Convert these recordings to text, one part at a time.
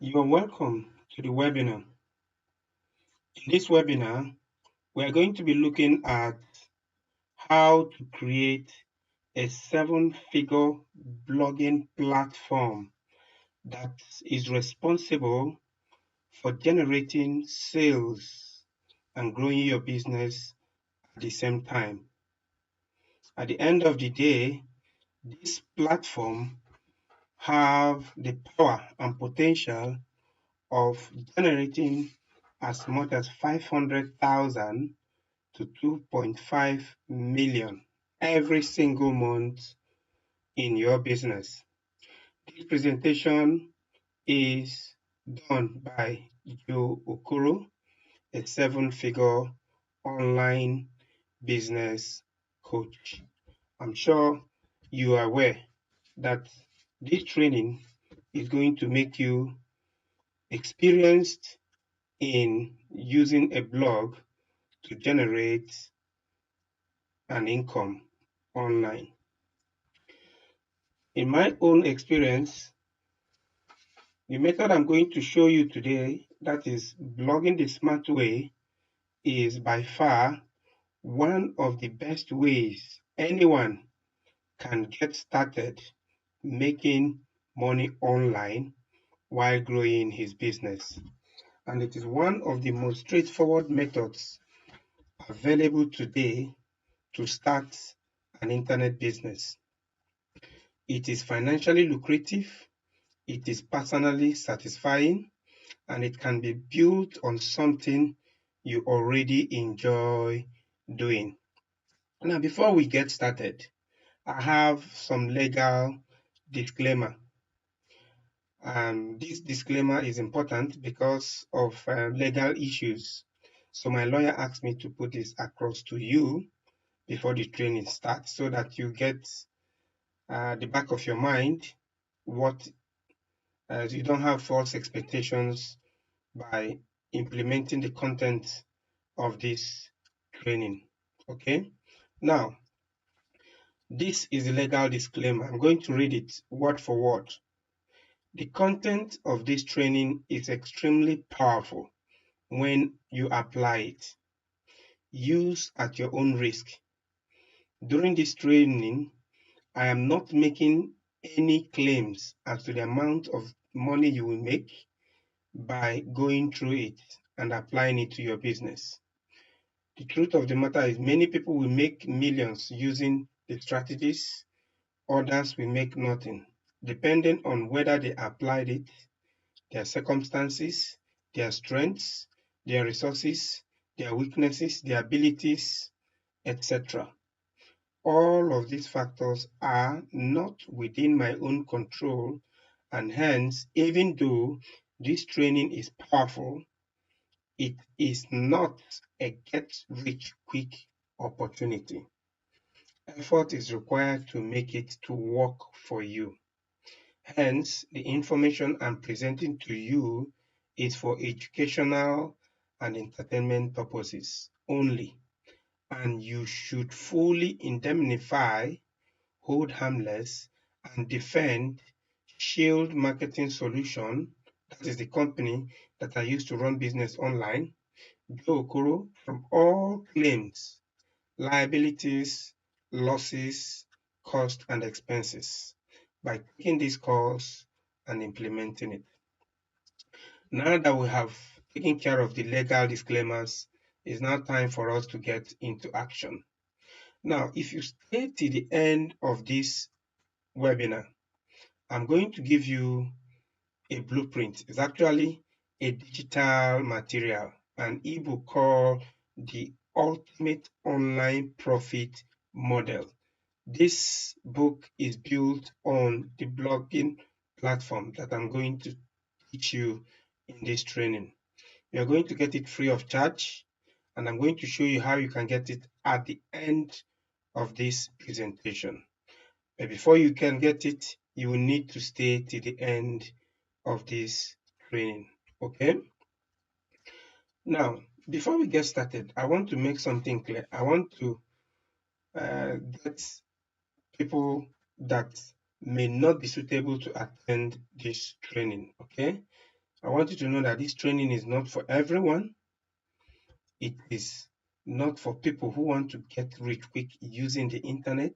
You are welcome to the webinar. In this webinar, we are going to be looking at how to create a seven-figure blogging platform that is responsible for generating sales and growing your business at the same time. At the end of the day, this platform have the power and potential of generating as much as 500,000 to 2.5 million every single month in your business. This presentation is done by Joe Okoro, a seven-figure online business coach. I'm sure you are aware that this training is going to make you experienced in using a blog to generate an income online. In my own experience, the method I'm going to show you today, that is blogging the smart way, is by far one of the best ways anyone can get started making money online while growing his business. And it is one of the most straightforward methods available today to start an internet business. It is financially lucrative, it is personally satisfying, and it can be built on something you already enjoy doing. Now, before we get started, I have some legal disclaimer. And this disclaimer is important because of legal issues. So my lawyer asked me to put this across to you before the training starts so that you get the back of your mind what you don't have false expectations by implementing the content of this training. Okay, now this is a legal disclaimer. I'm going to read it word for word. The content of this training is extremely powerful when you apply it. Use at your own risk. During this training, I am not making any claims as to the amount of money you will make by going through it and applying it to your business. The truth of the matter is many people will make millions using the strategies, others will make nothing, depending on whether they applied it, their circumstances, their strengths, their resources, their weaknesses, their abilities, etc. All of these factors are not within my own control, and hence, even though this training is powerful, it is not a get-rich-quick opportunity. Effort is required to make it to work for you. Hence, the information I'm presenting to you is for educational and entertainment purposes only, and you should fully indemnify, hold harmless, and defend Shield Marketing Solution, that is the company that I use to run business online, Joe Okoro, from all claims, liabilities, losses, cost, and expenses by taking this course and implementing it. Now that we have taken care of the legal disclaimers, it's now time for us to get into action. Now, if you stay till the end of this webinar, I'm going to give you a blueprint. It's actually a digital material, an ebook called The Ultimate Online Profit Model. This book is built on the blogging platform that I'm going to teach you in this training. You're going to get it free of charge, and I'm going to show you how you can get it at the end of this presentation. But before you can get it, you will need to stay till the end of this training. Okay? Now, before we get started, I want to make something clear. I want to get people that may not be suitable to attend this training. Okay? I want you to know that this training is not for everyone. It is not for people who want to get rich quick using the internet.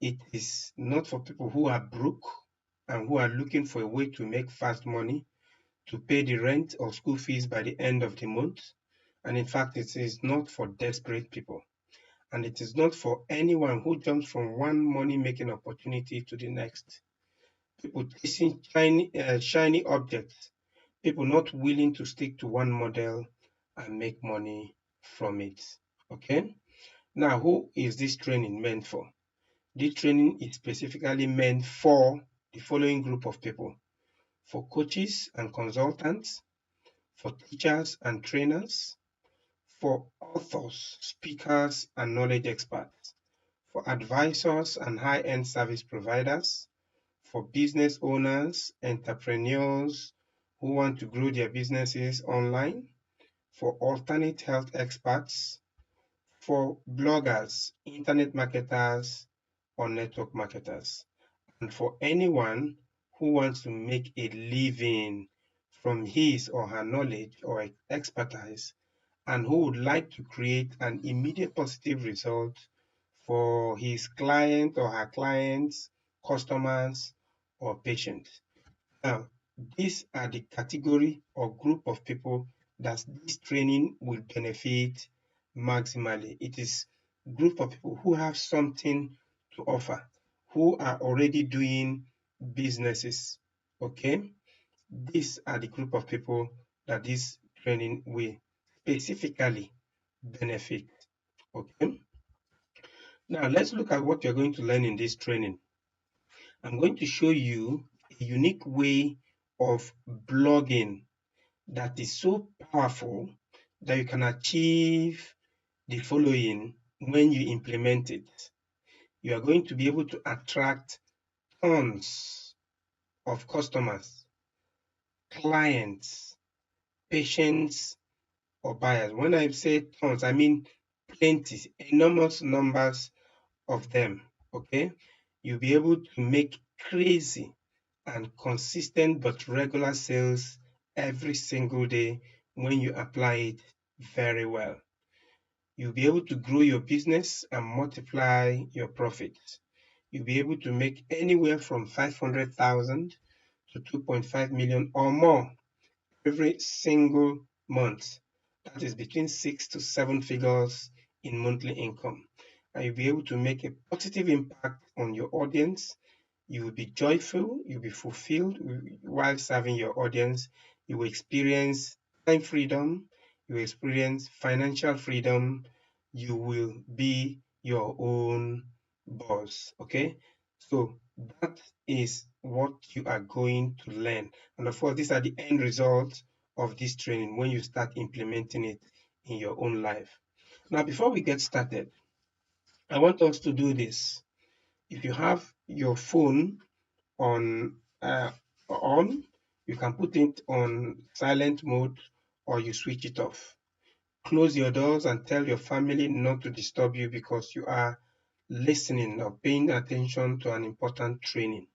It is not for people who are broke and who are looking for a way to make fast money to pay the rent or school fees by the end of the month. And in fact, it is not for desperate people. And it is not for anyone who jumps from one money making opportunity to the next. People chasing shiny objects, people not willing to stick to one model and make money from it. Okay? Now, who is this training meant for? This training is specifically meant for the following group of people: for coaches and consultants, for teachers and trainers, for authors, speakers, and knowledge experts, for advisors and high-end service providers, for business owners, entrepreneurs who want to grow their businesses online, for alternate health experts, for bloggers, internet marketers, or network marketers, and for anyone who wants to make a living from his or her knowledge or expertise and who would like to create an immediate positive result for his client or her clients, customers, or patients. Now, these are the category or group of people that this training will benefit maximally. It is a group of people who have something to offer, who are already doing businesses. Okay, these are the group of people that this training will specifically benefit. Okay, now let's look at what you're going to learn in this training. I'm going to show you a unique way of blogging that is so powerful that you can achieve the following when you implement it. You are going to be able to attract tons of customers, clients, patients, or buyers. When I say tons, I mean plenty, enormous numbers of them. Okay, you'll be able to make crazy and consistent but regular sales every single day when you apply it very well. You'll be able to grow your business and multiply your profits. You'll be able to make anywhere from 500,000 to 2.5 million or more every single month. That is between 6 to 7 figures in monthly income. And you'll be able to make a positive impact on your audience. You will be joyful, you'll be fulfilled while serving your audience. You will experience time freedom, you will experience financial freedom, you will be your own boss. Okay, so that is what you are going to learn. And of course, these are the end results of this training when you start implementing it in your own life. Now, before we get started, I want us to do this. If you have your phone uh, on, you can put it on silent mode or you switch it off. Close your doors and tell your family not to disturb you because you are listening or paying attention to an important training.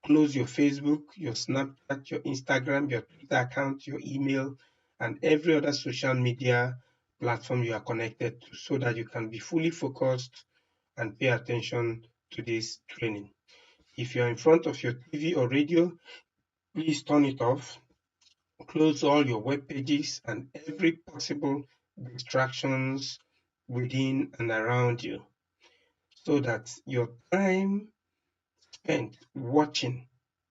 Close your Facebook, your Snapchat, your Instagram, your Twitter account, your email, and every other social media platform you are connected to so that you can be fully focused and pay attention to this training. If you're in front of your TV or radio, please turn it off. Close all your web pages and every possible distractions within and around you so that your time spent watching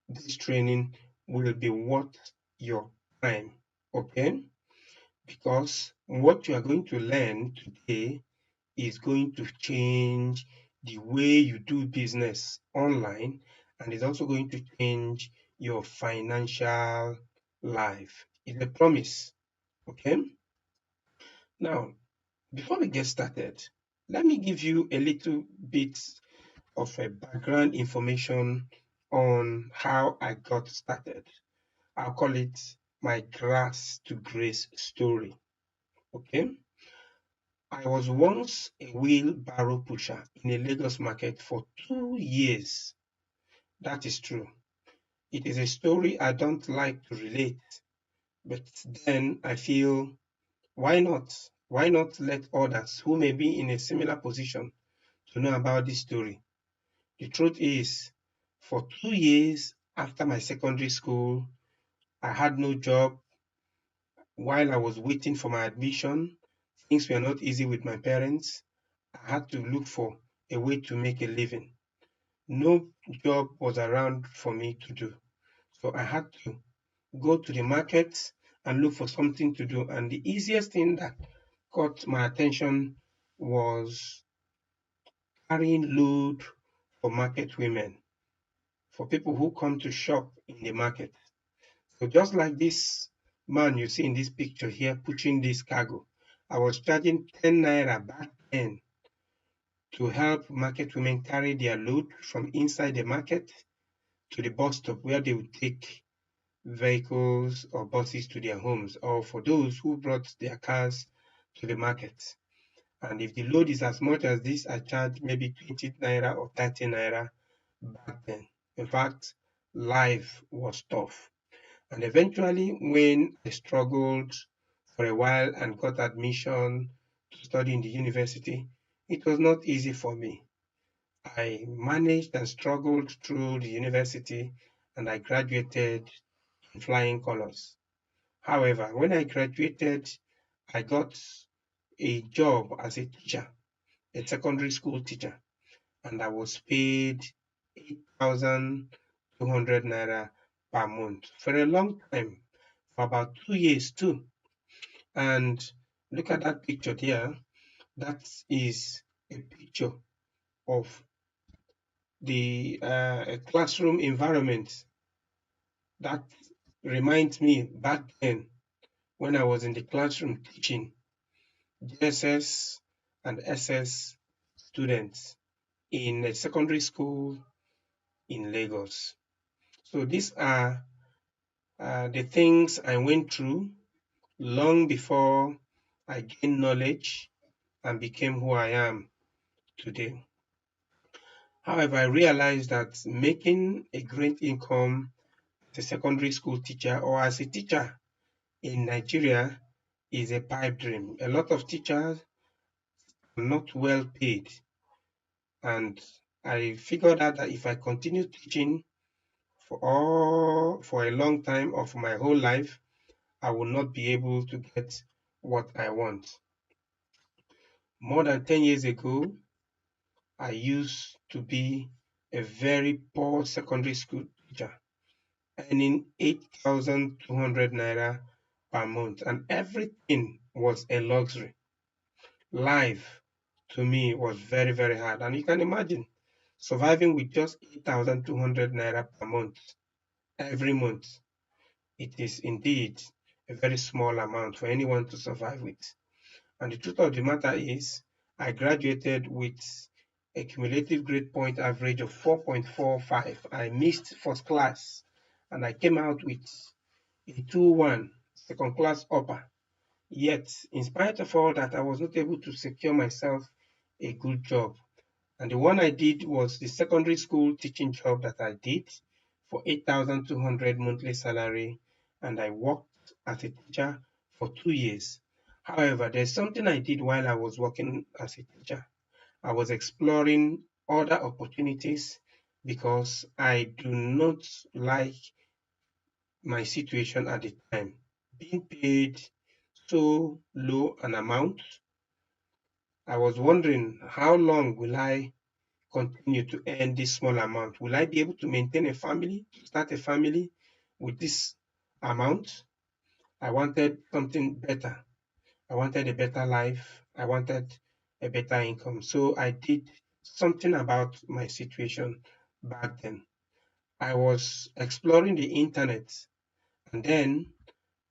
this training will be worth your time. Okay? Because what you are going to learn today is going to change the way you do business online and is also going to change your financial life. It's a promise. Okay? Now, before we get started, let me give you a little bit of a background information on how I got started. I'll call it my grass to grace story. Okay? I was once a wheelbarrow pusher in a Lagos market for 2 years. That is true. It is a story I don't like to relate, but then I feel, why not? Why not let others who may be in a similar position to know about this story? The truth is, for 2 years after my secondary school, I had no job. While I was waiting for my admission, things were not easy with my parents. I had to look for a way to make a living. No job was around for me to do. So I had to go to the market and look for something to do. And the easiest thing that caught my attention was carrying load for market women, for people who come to shop in the market. So just like this man you see in this picture here pushing this cargo, I was charging 10 naira back then to help market women carry their load from inside the market to the bus stop where they would take vehicles or buses to their homes, or for those who brought their cars to the market. And if the load is as much as this, I charge maybe 20 naira or 30 naira back then. In fact, life was tough. And eventually, when I struggled for a while and got admission to study in the university, it was not easy for me. I managed and struggled through the university and I graduated in flying colors. However, when I graduated, I got a job as a teacher, a secondary school teacher, and I was paid 8,200 naira per month for a long time, for about 2 years too. And look at that picture there. That is a picture of the classroom environment. That reminds me back then when I was in the classroom teaching JSS and SS students in a secondary school in Lagos. So these are the things I went through long before I gained knowledge and became who I am today. However, I realized that making a great income as a secondary school teacher or as a teacher in Nigeria is a pipe dream. A lot of teachers are not well paid, and I figured out that if I continue teaching for a long time or for my whole life, I will not be able to get what I want. More than 10 years ago, I used to be a very poor secondary school teacher, earning 8,200 naira per month, and everything was a luxury. Life to me was very, very hard. And you can imagine surviving with just 8,200 naira per month every month. It is indeed a very small amount for anyone to survive with. And the truth of the matter is, I graduated with a cumulative grade point average of 4.45. I missed first class and I came out with a 2-1 second class upper. Yet, in spite of all that, I was not able to secure myself a good job. And the one I did was the secondary school teaching job that I did for 8,200 monthly salary, and I worked as a teacher for 2 years. However, there's something I did while I was working as a teacher. I was exploring other opportunities because I do not like my situation at the time. Being paid so low an amount, I was wondering how long will I continue to earn this small amount? Will I be able to maintain a family, to start a family with this amount? I wanted something better. I wanted a better life. I wanted a better income. So I did something about my situation back then. I was exploring the internet and then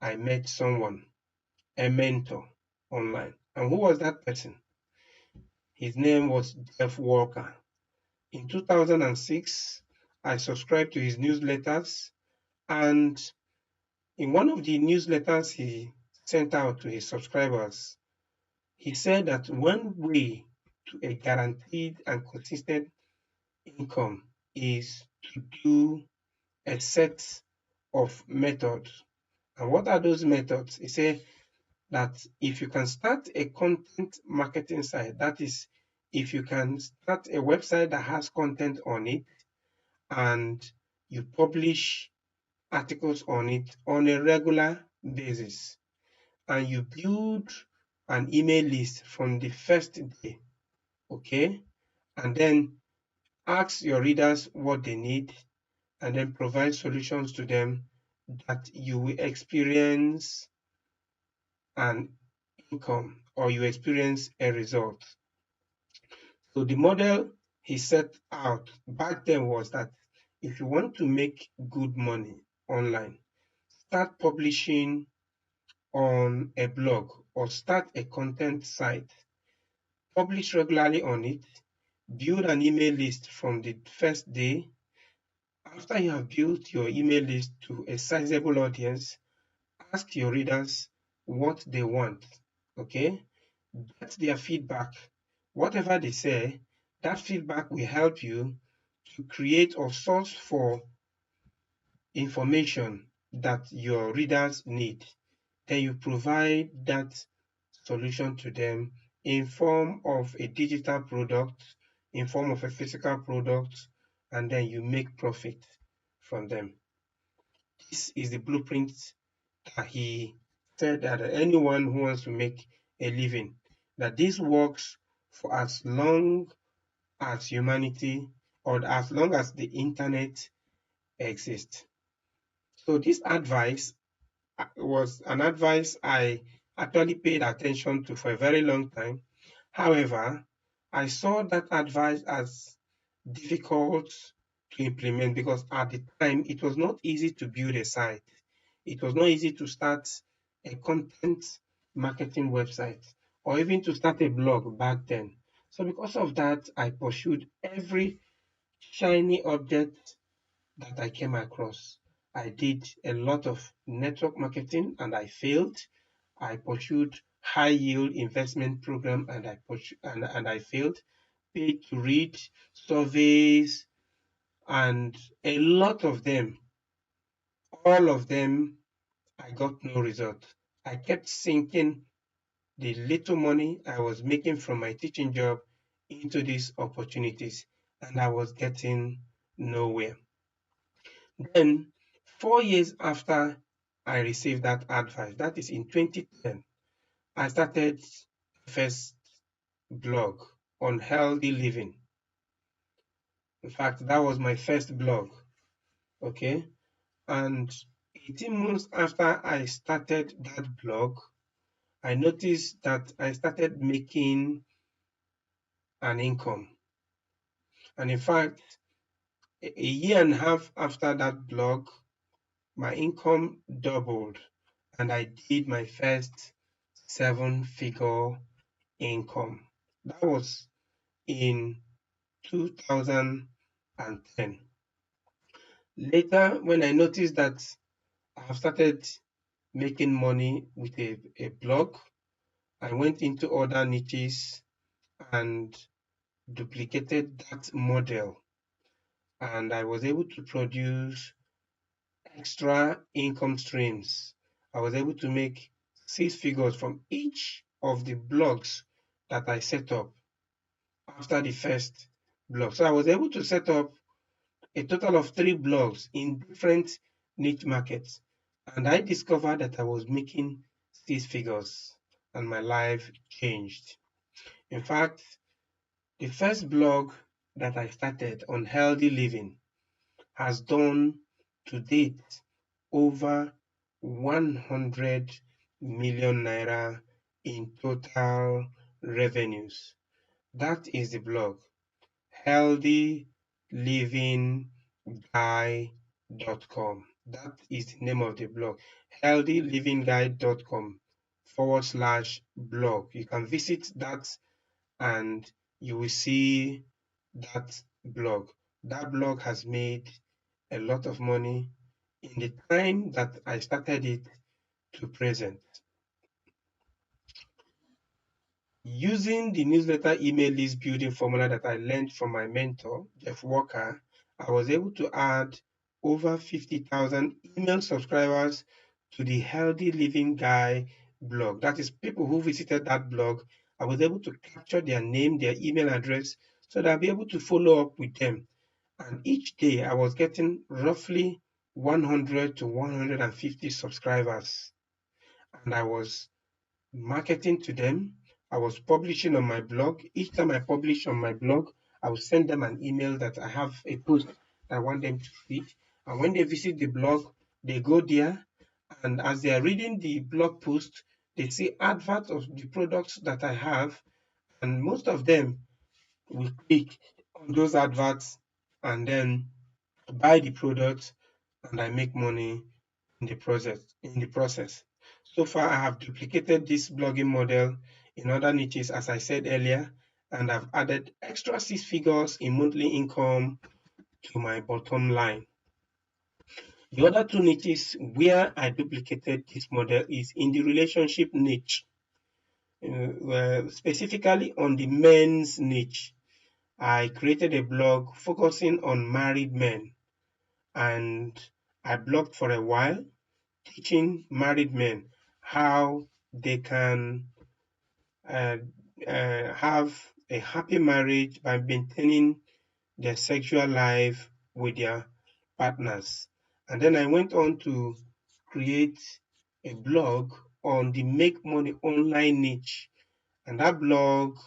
I met someone, a mentor online. And who was that person? His name was Jeff Walker. In 2006, I subscribed to his newsletters, and in one of the newsletters he sent out to his subscribers, he said that one way to a guaranteed and consistent income is to do a set of methods. And what are those methods? He said that if you can start a content marketing site, that is, if you can start a website that has content on it and you publish articles on it on a regular basis, and you build an email list from the first day, okay, and then ask your readers what they need and then provide solutions to them, that you will experience an income or you experience a result. So the model he set out back then was that if you want to make good money online, start publishing on a blog or start a content site, publish regularly on it, build an email list from the first day. After you have built your email list to a sizable audience, ask your readers what they want, okay? Get their feedback. Whatever they say, that feedback will help you to create or source for information that your readers need. Then you provide that solution to them in form of a digital product, in form of a physical product, and then you make profit from them. This is the blueprint that he said that anyone who wants to make a living, that this works for as long as humanity or as long as the internet exists. So this advice was an advice I actually paid attention to for a very long time. However, I saw that advice as difficult to implement because at the time it was not easy to build a site. It was not easy to start a content marketing website or even to start a blog back then. So because of that, I pursued every shiny object that I came across. I did a lot of network marketing and I failed. I pursued high yield investment program and I failed. Paid to read surveys and a lot of them, all of them, I got no result. I kept sinking the little money I was making from my teaching job into these opportunities and I was getting nowhere. Then, 4 years after I received that advice, that is in 2010, I started first blog on healthy living. In fact, that was my first blog. Okay. And 18 months after I started that blog, I noticed that I started making an income. And in fact, a year and a half after that blog, my income doubled and I did my first 7-figure income. That was in 2010. Later, when I noticed that I have started making money with a blog, I went into other niches and duplicated that model. And I was able to produce extra income streams. I was able to make 6 figures from each of the blogs that I set up after the first blog. So I was able to set up a total of 3 blogs in different niche markets. And I discovered that I was making 6 figures and my life changed. In fact, the first blog that I started on healthy living has done to date over 100 million naira in total revenues. That is the blog, healthylivingguy.com. That is the name of the blog, healthylivingguy.com/blog. You can visit that and you will see that blog. That blog has made a lot of money in the time that I started it to present. Using the newsletter email list building formula that I learned from my mentor, Jeff Walker, I was able to add over 50,000 email subscribers to the Healthy Living Guy blog. That is, people who visited that blog, I was able to capture their name, their email address, so that I'll be able to follow up with them. And each day I was getting roughly 100 to 150 subscribers. And I was marketing to them. I was publishing on my blog. Each time I publish on my blog, I will send them an email that I have a post that I want them to read. And when they visit the blog, they go there, and as they are reading the blog post, they see adverts of the products that I have, and most of them will click on those adverts and then buy the product, and I make money in the process. So far, I have duplicated this blogging model in other niches, as I said earlier, and I've added extra six figures in monthly income to my bottom line. The other two niches where I duplicated this model is in the relationship niche, specifically on the men's niche. I created a blog focusing on married men, and I blogged for a while teaching married men how they can uh, have a happy marriage by maintaining their sexual life with their partners. And then I went on to create a blog on the make money online niche, and that blog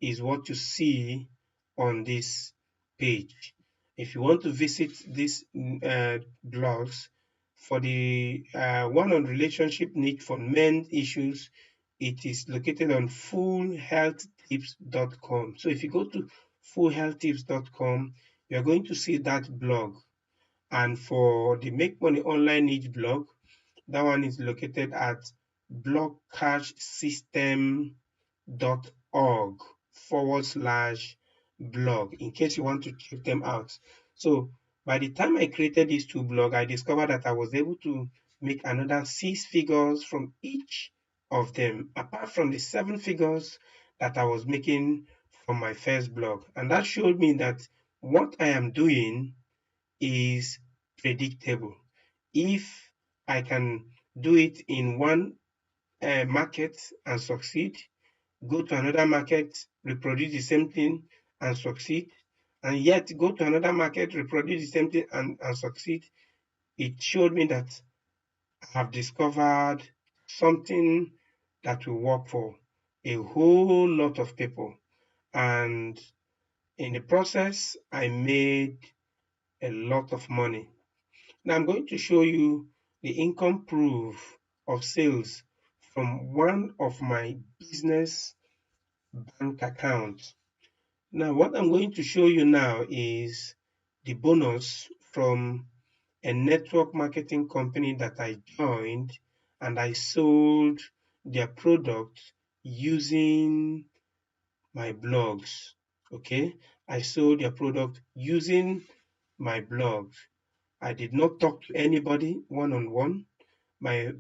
is what you see on this page. If you want to visit these blogs, for the one on relationship niche for men issues, it is located on fullhealthtips.com. So if you go to fullhealthtips.com, you're going to see that blog. And for the make money online niche blog, that one is located at blogcashsystem.org/blog in case you want to check them out. So by the time I created these two blogs, I discovered that I was able to make another six figures from each of them, apart from the seven figures that I was making from my first blog. And that showed me that what I am doing is predictable. If I can do it in one market and succeed, go to another market, reproduce the same thing and succeed, and yet go to another market, reproduce the same thing and succeed, it showed me that I have discovered something that will work for a whole lot of people. And in the process, I made a lot of money. Now I'm going to show you the income proof of sales from one of my business bank accounts. Now what I'm going to show you now is the bonus from a network marketing company that I joined, and I sold their product using my blogs. Okay, I sold their product using my blogs. I did not talk to anybody one-on-one. My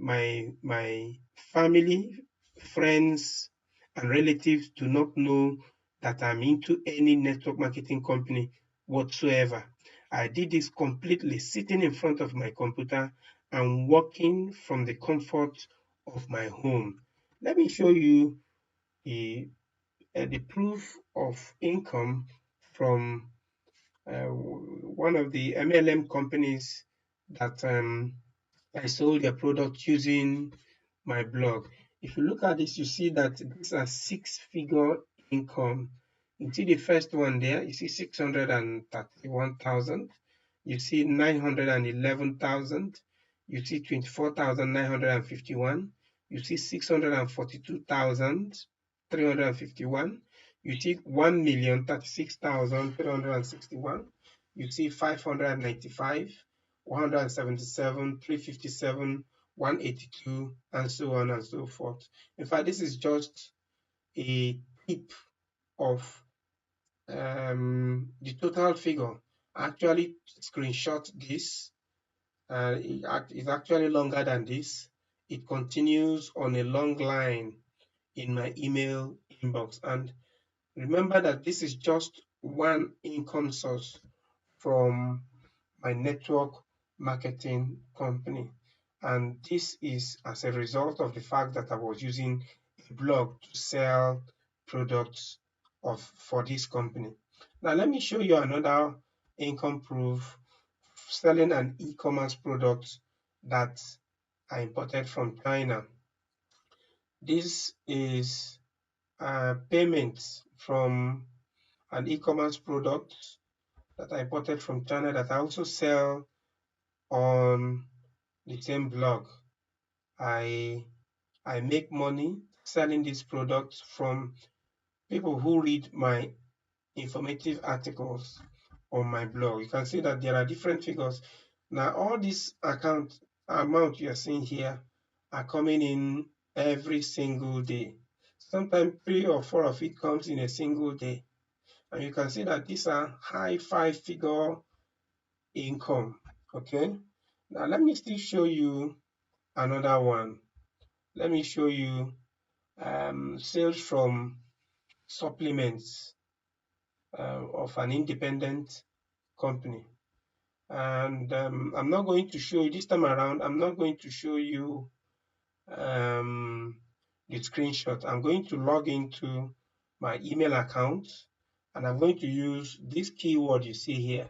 family, friends, and relatives do not know that I'm into any network marketing company whatsoever. I did this completely sitting in front of my computer and working from the comfort of my home. Let me show you the proof of income from one of the MLM companies that I sold their product using my blog. If you look at this, you see that these are six-figure income. You see the first one there, you see 631,000, you see 911,000, you see 24,951, you see 642,351, you see 1,036,361, you see 595, 177, 357, 182, and so on and so forth. In fact, this is just a tip of the total figure. I actually screenshot this. It's actually longer than this. It continues on a long line in my email inbox. And remember that this is just one income source from my network marketing company. And this is as a result of the fact that I was using a blog to sell products for this company. Now, let me show you another income proof selling an e-commerce product that I imported from China. This is payment from an e-commerce product that I imported from China that I also sell on the same blog. I make money selling these products from people who read my informative articles on my blog. You can see that there are different figures. Now, all these amount you are seeing here are coming in every single day. Sometimes 3 or 4 of it comes in a single day. And you can see that these are high 5-figure income. Okay. Now, let me still show you another one. Let me show you sales from supplements of an independent company. And I'm not going to show you this time around. I'm not going to show you the screenshot. I'm going to log into my email account, and I'm going to use this keyword you see here,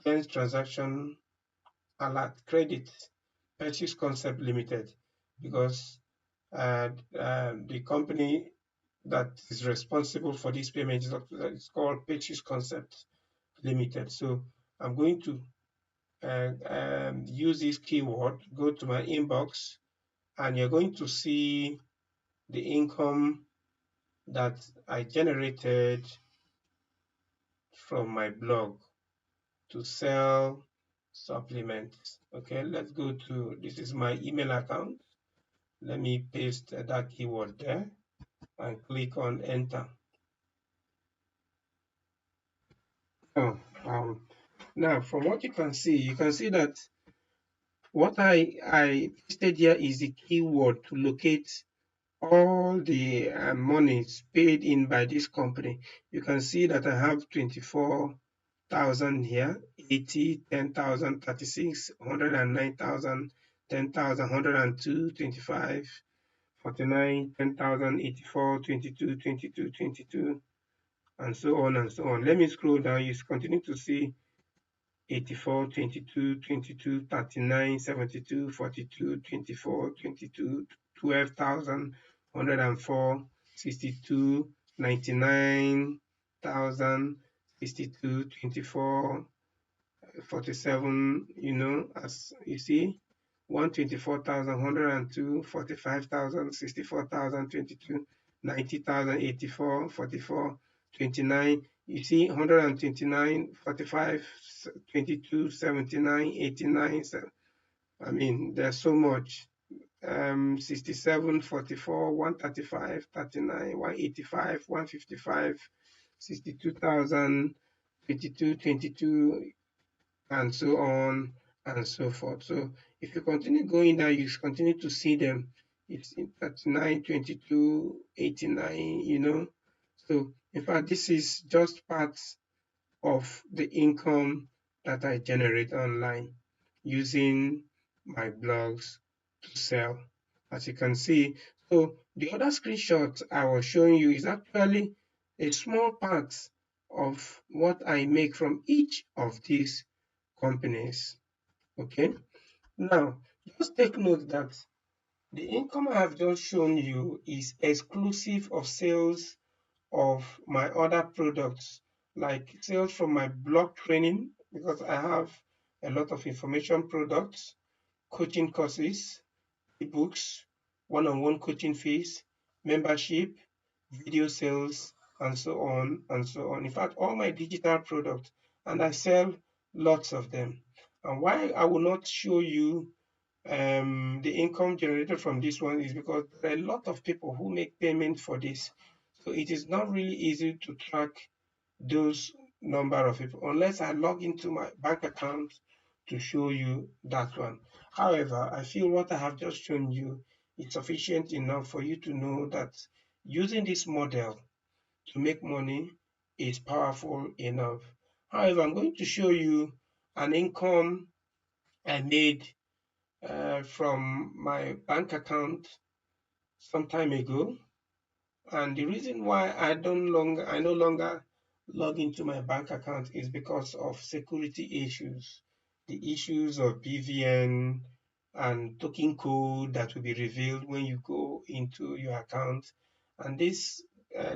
Gens Transaction Alert Credit Purchase Concept Limited, because the company that is responsible for this payment is called Purchase Concept Limited. So I'm going to use this keyword, go to my inbox, and you're going to see the income that I generated from my blog to sell supplements. Okay, let's go to, this is my email account. Let me paste that keyword there and click on enter. Oh, now from what you can see that what I pasted here is the keyword to locate all the monies paid in by this company. You can see that I have 24,000 here, 80, 10,000, 36, 109,000, 10,000, 102, 25, 49, 10,000, 84, 22, 22, 22, and so on and so on. Let me scroll down. You continue to see 84, 22, 22, 39, 72, 42, 24, 22, 12,000, 104, 62, 99,000, 62, 24, 47, as you see, 124,000, 102, 45,000, 64,000, 22, 90,000, 84, 44, 29. You see 129, 45, 22, 79, 89. I mean, there's so much. 67, 44, 135, 39, 185, 155, 62,000, 22, 22, and so on and so forth. So if you continue going down, you continue to see them. It's in 39, 22, 89, So in fact, this is just part of the income that I generate online using my blogs to sell, as you can see. So the other screenshot I was showing you is actually a small part of what I make from each of these companies. Okay, now just take note that the income I have just shown you is exclusive of sales of my other products, like sales from my blog training, because I have a lot of information products, coaching courses, ebooks, one-on-one coaching fees, membership, video sales, and so on and so on. In fact, all my digital products, and I sell lots of them. And why I will not show you the income generated from this one is because there are a lot of people who make payment for this. So it is not really easy to track those number of people unless I log into my bank account to show you that one. However, I feel what I have just shown you is sufficient enough for you to know that using this model to make money is powerful enough. However, I'm going to show you an income I made from my bank account some time ago. And the reason why I no longer log into my bank account is because of security issues. The issues of BVN and token code that will be revealed when you go into your account. And this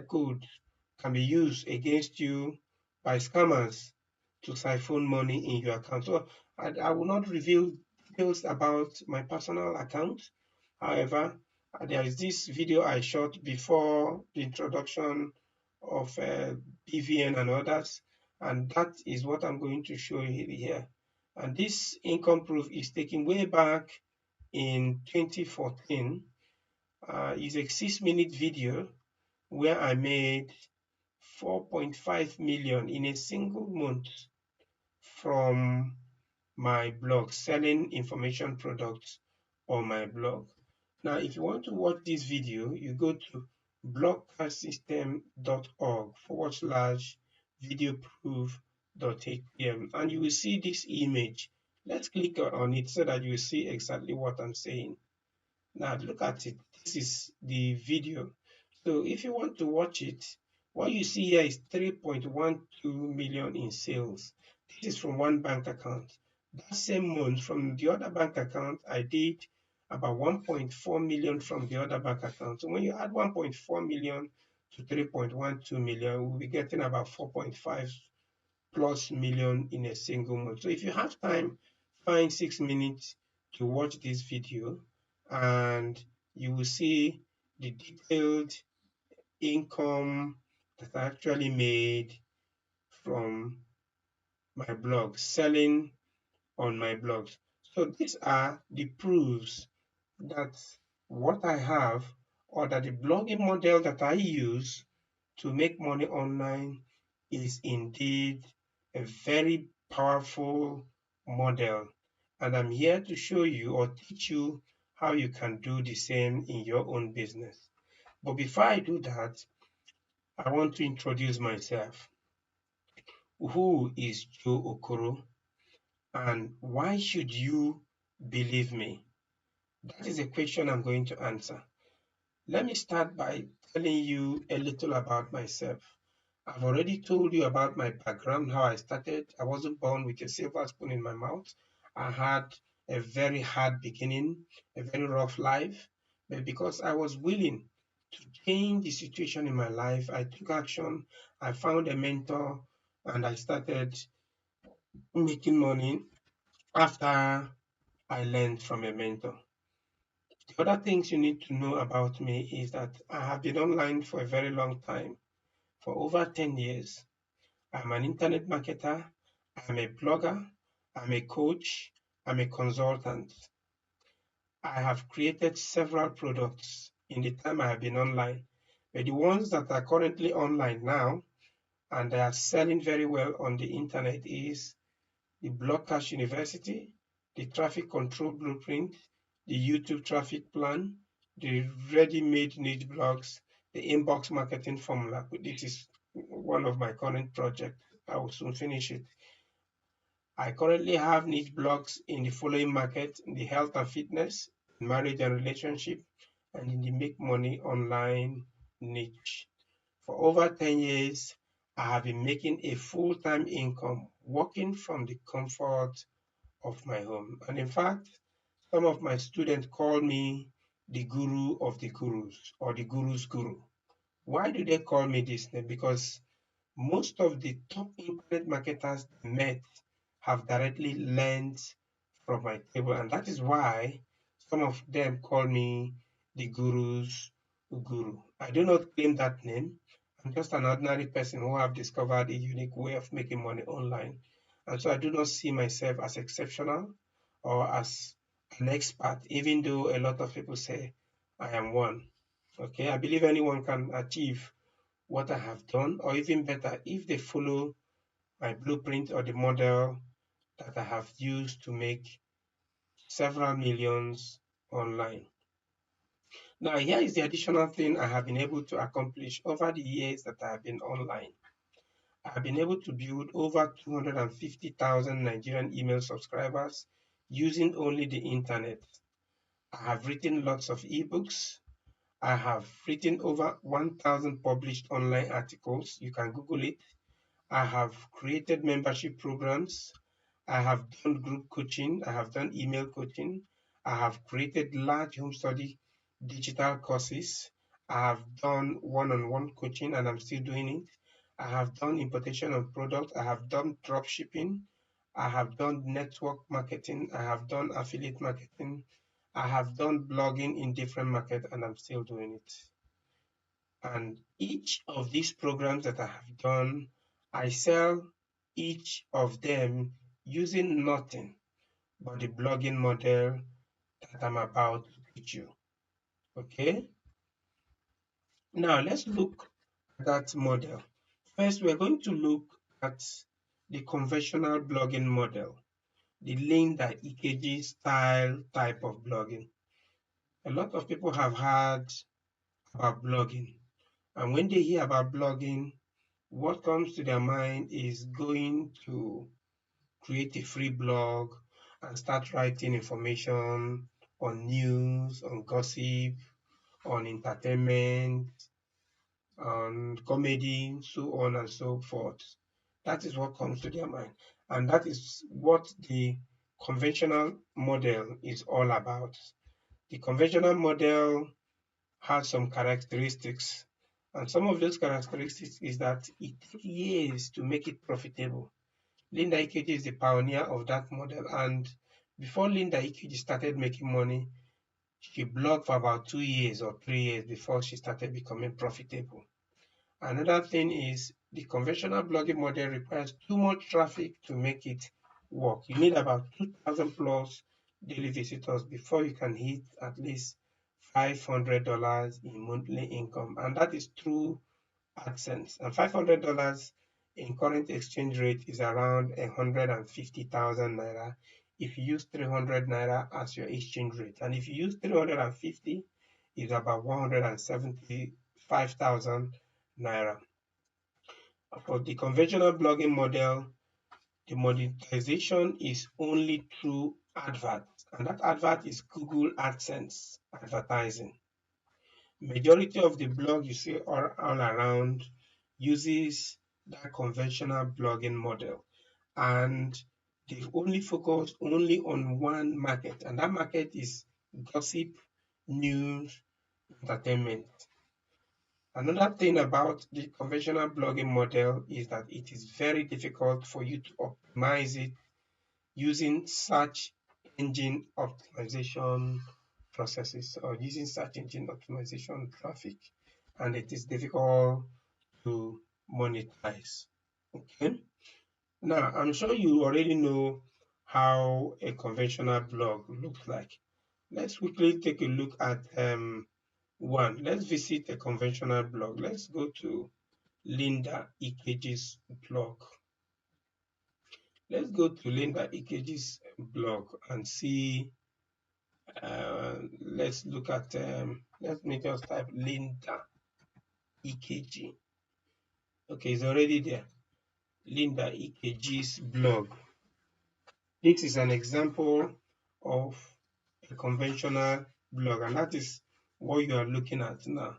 code can be used against you by scammers to siphon money in your account. So I will not reveal details about my personal account. However, there is this video I shot before the introduction of BVN and others, and that is what I'm going to show you here. And this income proof is taken way back in 2014. It's a 6-minute video where I made 4.5 million in a single month from my blog, selling information products on my blog. Now, if you want to watch this video, you go to blogcastsystem.org/videoproof.htm and you will see this image. Let's click on it so that you will see exactly what I'm saying. Now look at it. This is the video. So if you want to watch it, what you see here is 3.12 million in sales. This is from one bank account. That same month, from the other bank account, I did about 1.4 million from the other bank account. So when you add 1.4 million to 3.12 million, we'll be getting about 4.5 plus million in a single month. So if you have time, find 6 minutes to watch this video and you will see the detailed income that I actually made from my blog, selling on my blogs. So these are the proofs that what I have or that the blogging model that I use to make money online is indeed a very powerful model. And I'm here to show you or teach you how you can do the same in your own business. But before I do that, I want to introduce myself. Who is Joe Okoro and why should you believe me? That is a question I'm going to answer. Let me start by telling you a little about myself. I've already told you about my background, how I started. I wasn't born with a silver spoon in my mouth. I had a very hard beginning, a very rough life. But because I was willing to change the situation in my life, I took action. I found a mentor and I started making money after I learned from a mentor. The other things you need to know about me is that I have been online for a very long time, for over 10 years. I'm an internet marketer, I'm a blogger, I'm a coach, I'm a consultant. I have created several products in the time I have been online. But the ones that are currently online now and they are selling very well on the internet is the Blockcash University, the Traffic Control Blueprint, the YouTube Traffic Plan, the ready-made niche blogs, the inbox marketing formula. This is one of my current projects. I will soon finish it. I currently have niche blogs in the following market: in the health and fitness, marriage and relationship, and in the make money online niche. For over 10 years, I have been making a full-time income working from the comfort of my home. And in fact, some of my students call me the guru of the gurus or the guru's guru. Why do they call me this name? Because most of the top internet marketers I met have directly learned from my table, and that is why some of them call me the guru's guru. I do not claim that name. I'm just an ordinary person who have discovered a unique way of making money online. And so I do not see myself as exceptional or as an expert, even though a lot of people say I am one. Okay, I believe anyone can achieve what I have done, or even better, if they follow my blueprint or the model that I have used to make several millions online. Now, here is the additional thing I have been able to accomplish over the years that I have been online. I have been able to build over 250,000 Nigerian email subscribers using only the internet. I have written lots of ebooks. I have written over 1,000 published online articles. You can Google it. I have created membership programs. I have done group coaching. I have done email coaching. I have created large home study digital courses. I have done one-on-one coaching and I'm still doing it. I have done importation of products. I have done drop shipping. I have done network marketing. I have done affiliate marketing. I have done blogging in different markets and I'm still doing it. And each of these programs that I have done, I sell each of them using nothing but the blogging model that I'm about to teach you. Okay? Now let's look at that model. First, we're going to look at the conventional blogging model, the Linda EKG style type of blogging. A lot of people have heard about blogging, and when they hear about blogging, what comes to their mind is going to create a free blog and start writing information on news, on gossip, on entertainment, on comedy, so on and so forth. That is what comes to their mind. And that is what the conventional model is all about. The conventional model has some characteristics. And some of those characteristics is that it takes years to make it profitable. Linda Ikeji is the pioneer of that model. And before Linda Ikeji started making money, she blogged for about 2 years or 3 years before she started becoming profitable. Another thing is the conventional blogging model requires too much traffic to make it work. You need about 2,000 plus daily visitors before you can hit at least $500 in monthly income. And that is through AdSense. And $500 in current exchange rate is around 150,000 naira if you use 300 naira as your exchange rate. And if you use 350, it's about 175,000 naira. For the conventional blogging model, the monetization is only through adverts, and that advert is Google AdSense advertising. Majority of the blog you see all around uses that conventional blogging model, and they only focus only on one market, and that market is gossip, news, entertainment. Another thing about the conventional blogging model is that it is very difficult for you to optimize it using search engine optimization processes or using search engine optimization traffic, and it is difficult to monetize. Okay, now I'm sure you already know how a conventional blog looks like. Let's quickly take a look at one. Let's visit a conventional blog. Let's go to Linda Ikeji's blog. Let's go to Linda Ikeji's blog and see. Let's look at, let me just type Linda EKG. Okay, it's already there. Linda EKG's blog. This is an example of a conventional blog, and that is what you are looking at now.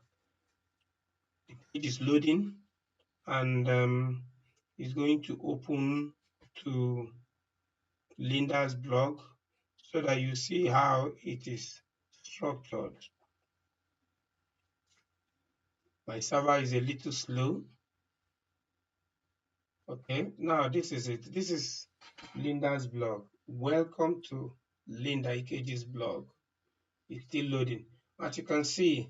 The page is loading, and it's going to open to Linda's blog so that you see how it is structured. My server is a little slow. Okay, now this is it. This is Linda's blog. Welcome to Linda Ikeji's blog. It's still loading. As you can see,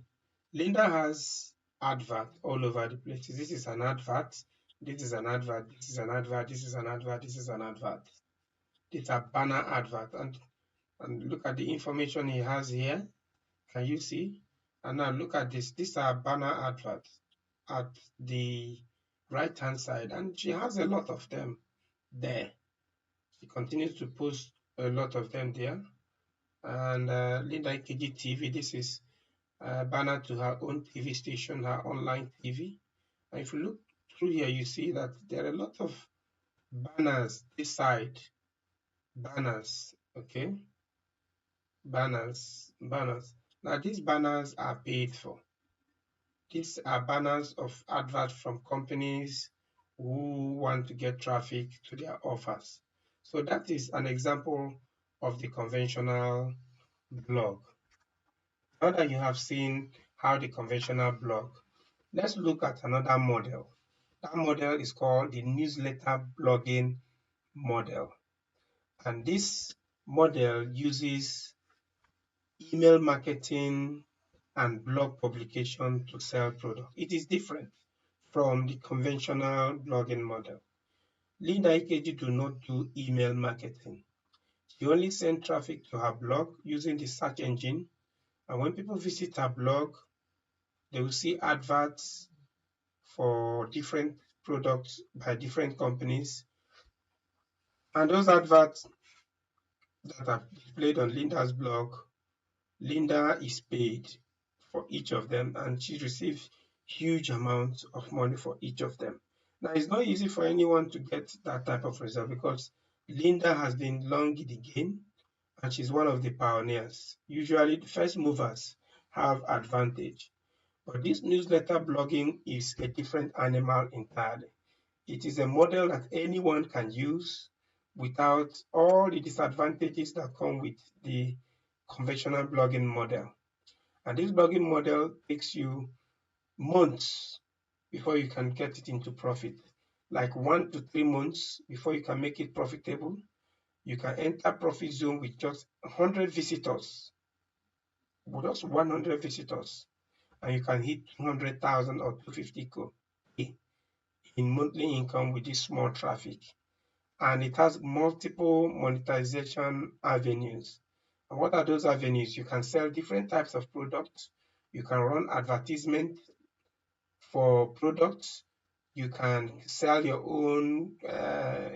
Linda has advert all over the place. This is an advert. This is an advert. This is an advert. This is an advert. This is an advert. It's a banner advert. And look at the information he has here. Can you see? And now look at this. These are banner adverts at the right hand side, and she has a lot of them there. She continues to post a lot of them there. And Linda Ikeji TV, this is a banner to her own TV station, her online TV. And if you look through here, you see that there are a lot of banners this side, banners, Okay, banners. Now these banners are paid for. These are banners of adverts from companies who want to get traffic to their offers. So that is an example of the conventional blog. Now that you have seen how the conventional blog, let's look at another model. That model is called the newsletter blogging model. And this model uses email marketing and blog publication to sell products. It is different from the conventional blogging model. Linda Ikeji do not do email marketing. She only sends traffic to her blog using the search engine. And when people visit her blog, they will see adverts for different products by different companies. And those adverts that are displayed on Linda's blog, Linda is paid for each of them and she receives huge amounts of money for each of them. Now, it's not easy for anyone to get that type of result because Linda has been long in the game and she's one of the pioneers. Usually, the first movers have advantage. But this newsletter blogging is a different animal entirely. It is a model that anyone can use without all the disadvantages that come with the conventional blogging model. And this blogging model takes you months before you can get it into profit, like 1 to 3 months before you can make it profitable. You can enter profit zone with just 100 visitors, with just 100 visitors, and you can hit 200,000 or 250K in monthly income with this small traffic. And it has multiple monetization avenues. And what are those avenues? You can sell different types of products. You can run advertisement for products. You can sell your own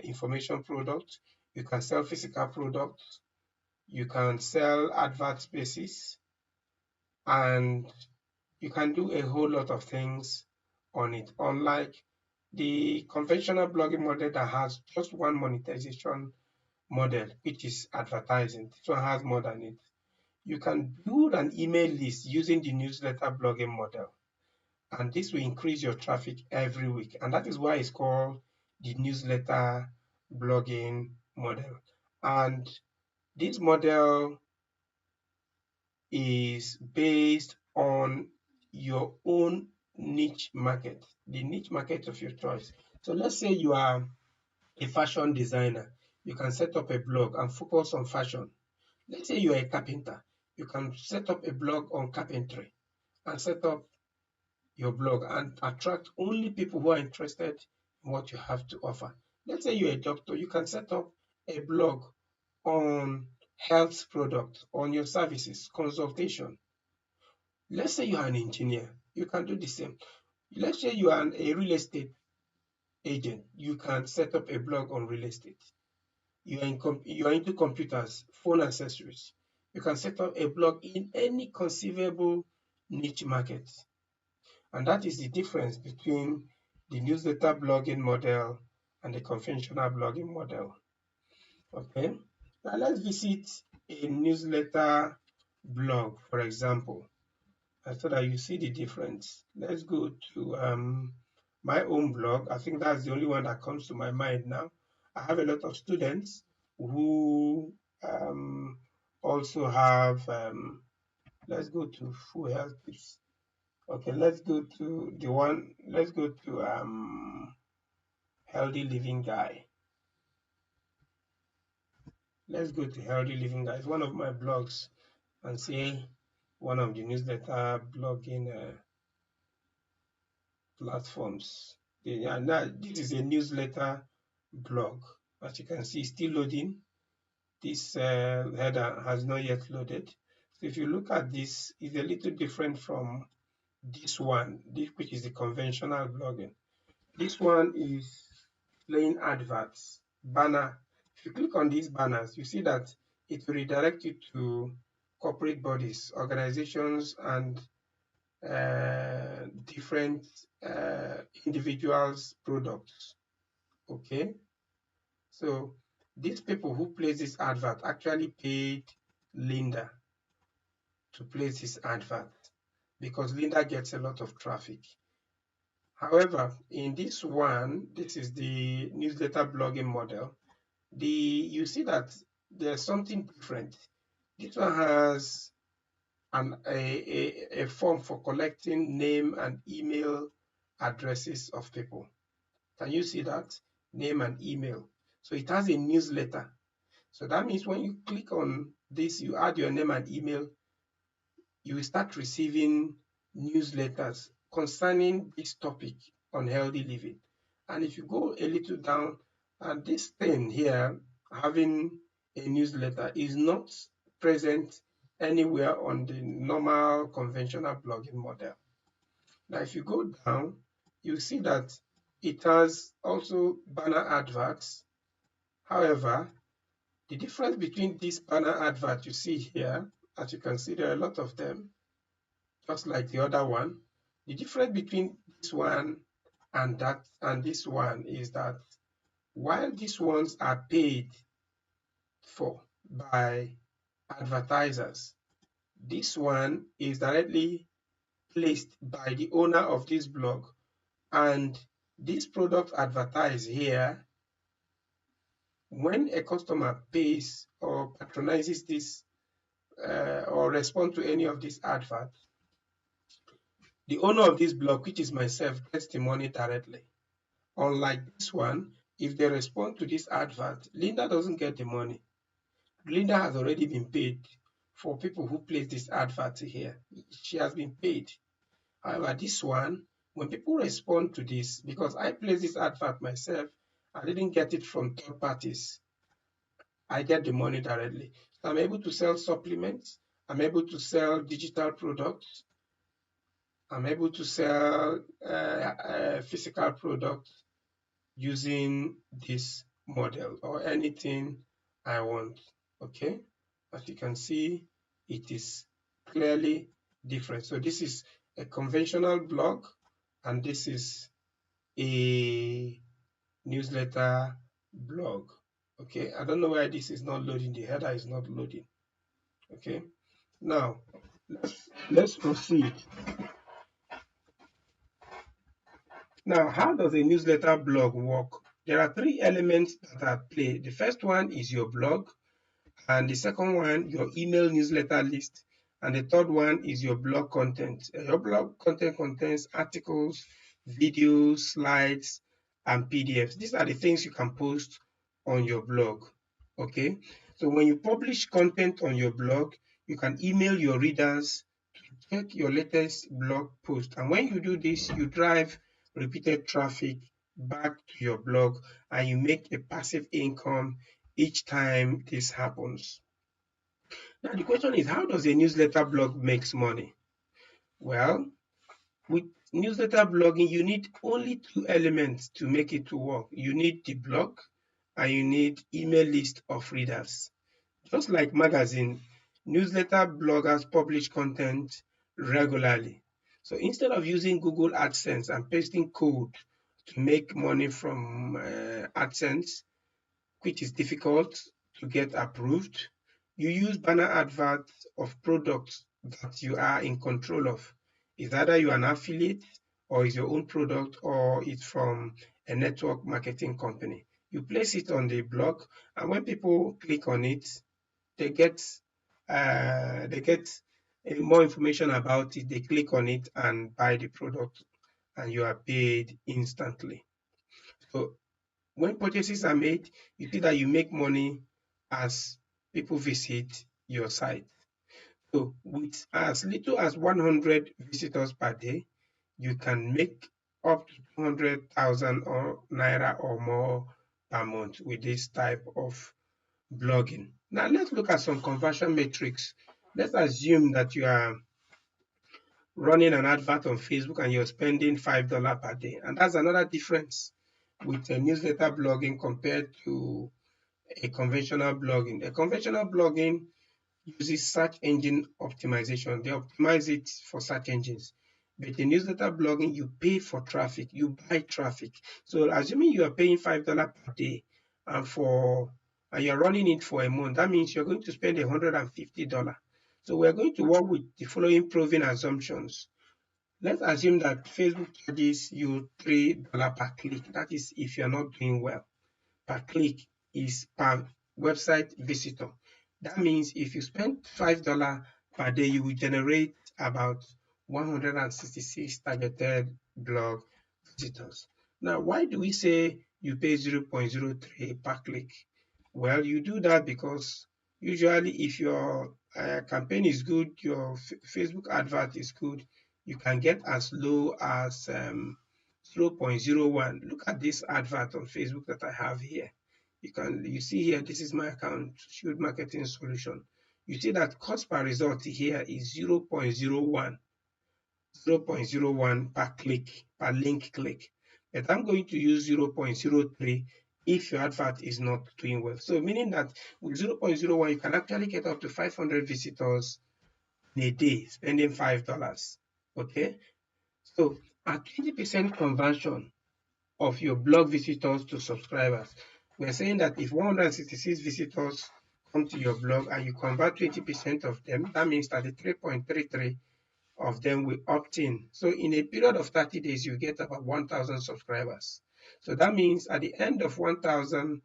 information products. You can sell physical products. You can sell advert spaces. And you can do a whole lot of things on it, unlike the conventional blogging model that has just one monetization model, which is advertising. This one has more than it. You can build an email list using the newsletter blogging model, and this will increase your traffic every week. And that is why it's called the newsletter blogging model. And this model is based on your own niche market, the niche market of your choice. So let's say you are a fashion designer. You can set up a blog and focus on fashion. Let's say you're a carpenter. You can set up a blog on carpentry and set up your blog and attract only people who are interested in what you have to offer. Let's say you're a doctor. You can set up a blog on health products, on your services, consultation. Let's say you are an engineer. You can do the same. Let's say you are a real estate agent. You can set up a blog on real estate. You are into computers, phone accessories. You can set up a blog in any conceivable niche market. And that is the difference between the newsletter blogging model and the conventional blogging model. Okay. Now let's visit a newsletter blog, for example, so that you see the difference. Let's go to my own blog. I think that's the only one that comes to my mind now. I have a lot of students who also have, let's go to full health tips. Okay, let's go to the one, let's go to healthy living guy. Let's go to healthy living guy. It's one of my blogs and see one of the newsletter blogging platforms. And this is a newsletter blog. As you can see, it's still loading. This header has not yet loaded. So if you look at this, it's a little different from this one, which is the conventional blogging. This one is playing adverts, banner. If you click on these banners, you see that it will redirect you to corporate bodies, organizations, and different individuals' products. Okay, so these people who place this advert actually paid Linda to place this advert because Linda gets a lot of traffic. However, in this one, this is the newsletter blogging model. You see that there's something different. This one has a form for collecting name and email addresses of people. Can you see that? Name and email. So it has a newsletter. So that means when you click on this, you add your name and email, you will start receiving newsletters concerning this topic on healthy living. And if you go a little down, and this thing here, having a newsletter, is not present anywhere on the normal conventional blogging model. Now, if you go down, you see that it has also banner adverts. However, the difference between this banner advert you see here, as you can see, there are a lot of them, just like the other one. The difference between this one and that and this one is that while these ones are paid for by advertisers, this one is directly placed by the owner of this blog, and this product advertised here, when a customer pays or patronizes this or respond to any of these adverts, the owner of this blog, which is myself, gets the money directly. Unlike this one, if they respond to this advert, Linda doesn't get the money. Linda has already been paid for people who place this advert here. She has been paid. However, this one, when people respond to this, because I placed this advert myself, I didn't get it from third parties. I get the money directly. So I'm able to sell supplements. I'm able to sell digital products. I'm able to sell physical products using this model or anything I want. Okay, as you can see, it is clearly different. So this is a conventional blog, and this is a newsletter blog. Okay, I don't know why this is not loading. The header is not loading. Okay, now let's proceed. Now, how does a newsletter blog work? There are three elements that are at play. The first one is your blog, and the second one, your email newsletter list, and the third one is your blog content. Your blog content contains articles, videos, slides, and PDFs. These are the things you can post on your blog. Okay, so when you publish content on your blog, you can email your readers to check your latest blog post. And when you do this, you drive repeated traffic back to your blog and you make a passive income each time this happens. Now, the question is, how does a newsletter blog makes money? Well, with newsletter blogging, you need only two elements to make it to work. You need the blog and you need email list of readers. Just like magazine, newsletter bloggers publish content regularly. So instead of using Google AdSense and pasting code to make money from AdSense, which is difficult to get approved, you use banner adverts of products that you are in control of. It's either you are an affiliate or it's your own product or it's from a network marketing company. You place it on the blog, and when people click on it, they get more information about it. They click on it and buy the product, and you are paid instantly. So when purchases are made, you see that you make money as people visit your site. So with as little as 100 visitors per day, you can make up to 200,000 or naira or more per month with this type of blogging. Now let's look at some conversion metrics. Let's assume that you are running an advert on Facebook and you're spending $5 per day. And that's another difference with a newsletter blogging compared to a conventional blogging. A conventional blogging uses search engine optimization. They optimize it for search engines. But in newsletter blogging, you pay for traffic, you buy traffic. So assuming you are paying $5 per day, and for and you're running it for a month, that means you're going to spend $150. So we're going to work with the following proven assumptions. Let's assume that Facebook charges you $3 per click. That is if you're not doing well. Per click is per website visitor. That means if you spend $5 per day, you will generate about 166 targeted blog visitors. Now, why do we say you pay 0.03 per click? Well, you do that because usually if your campaign is good, your Facebook advert is good, you can get as low as 0.01. Look at this advert on Facebook that I have here. You see here, this is my account, Shield Marketing Solution. You see that cost per result here is 0.01. 0.01 per click, per link click. But I'm going to use 0.03 if your advert is not doing well. So meaning that with 0.01, you can actually get up to 500 visitors in a day, spending $5. Okay. So at 20% conversion of your blog visitors to subscribers, we're saying that if 166 visitors come to your blog and you convert 20% of them, that means that the 3.33 of them will opt in. So in a period of 30 days, you get about 1,000 subscribers. So that means at the end of 1,000,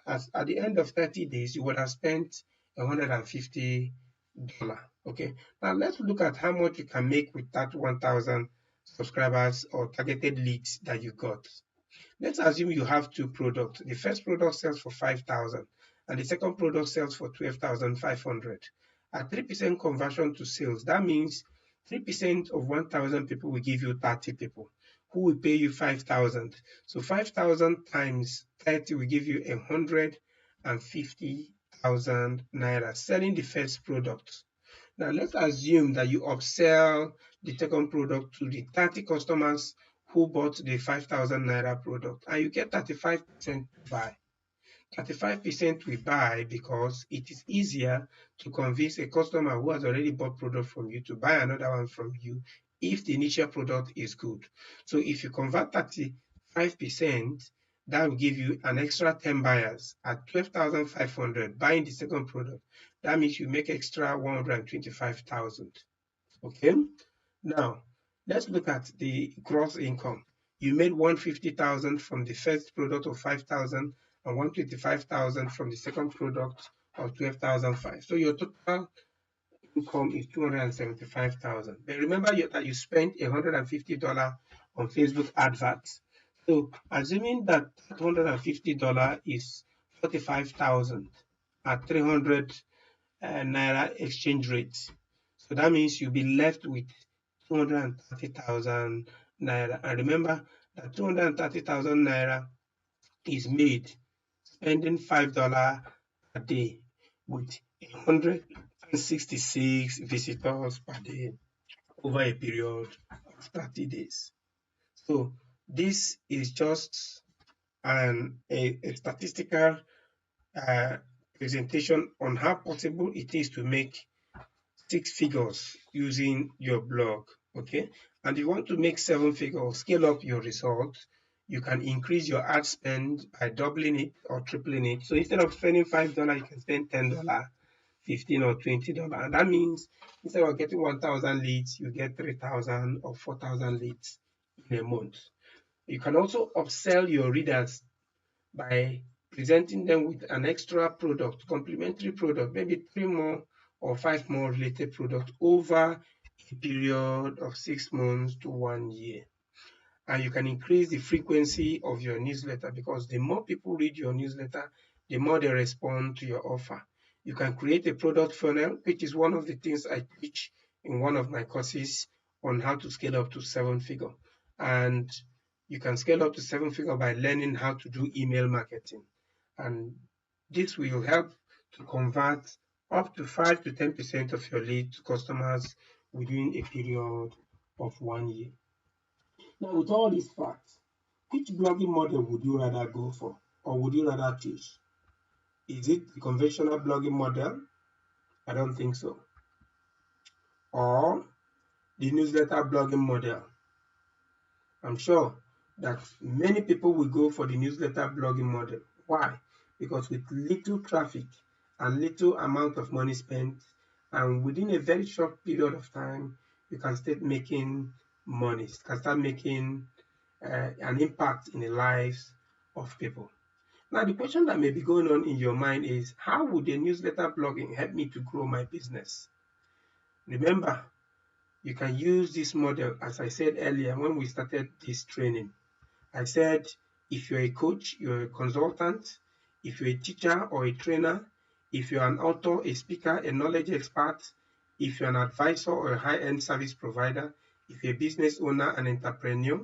at the end of 30 days, you would have spent $150. Okay. Now let's look at how much you can make with that 1,000 subscribers or targeted leads that you got. Let's assume you have two products. The first product sells for 5,000 and the second product sells for 12,500. At 3% conversion to sales, that means 3% of 1,000 people will give you 30 people who will pay you 5,000. So 5,000 times 30 will give you 150,000 naira selling the first product. Now let's assume that you upsell the second product to the 30 customers who bought the 5,000 naira product and you get 35% buy. 35% we buy because it is easier to convince a customer who has already bought product from you to buy another one from you if the initial product is good. So if you convert 35%, that will give you an extra 10 buyers at 12,500 buying the second product. That means you make extra 125,000. Okay. Now, let's look at the gross income. You made 150,000 from the first product of 5,000 and 125,000 from the second product of 12,500. So your total income is 275,000. But remember that you spent $150 on Facebook adverts. So assuming that $150 is 45,000 at 300 naira exchange rate. So that means you'll be left with 230,000 naira. And remember that 230,000 naira is made spending $5 a day with 166 visitors per day over a period of 30 days. So this is just a statistical presentation on how possible it is to make 6 figures using your blog. Okay, and if you want to make 7 figures, scale up your results, you can increase your ad spend by doubling it or tripling it. So instead of spending $5, you can spend $10, 15 or $20. And that means instead of getting 1,000 leads, you get 3,000 or 4,000 leads in a month. You can also upsell your readers by presenting them with an extra product, complementary product, maybe 3 more or 5 more related products over a period of 6 months to 1 year. And you can increase the frequency of your newsletter because the more people read your newsletter, the more they respond to your offer. You can create a product funnel, which is one of the things I teach in one of my courses on how to scale up to 7-figure. And you can scale up to 7-figure by learning how to do email marketing. And this will help to convert up to 5 to 10% of your lead to customers within a period of 1 year. Now, with all these facts, which blogging model would you rather go for, or would you rather choose? Is it the conventional blogging model? I don't think so. Or the newsletter blogging model? I'm sure that many people will go for the newsletter blogging model. Why? because with little traffic and little amount of money spent, and within a very short period of time, you can start making money, you can start making an impact in the lives of people. Now, the question that may be going on in your mind is, how would a newsletter blogging help me to grow my business? Remember, you can use this model, as I said earlier when we started this training. I said, if you're a coach, you're a consultant, if you're a teacher or a trainer, if you're an author, a speaker, a knowledge expert, if you're an advisor or a high-end service provider, if you're a business owner, an entrepreneur,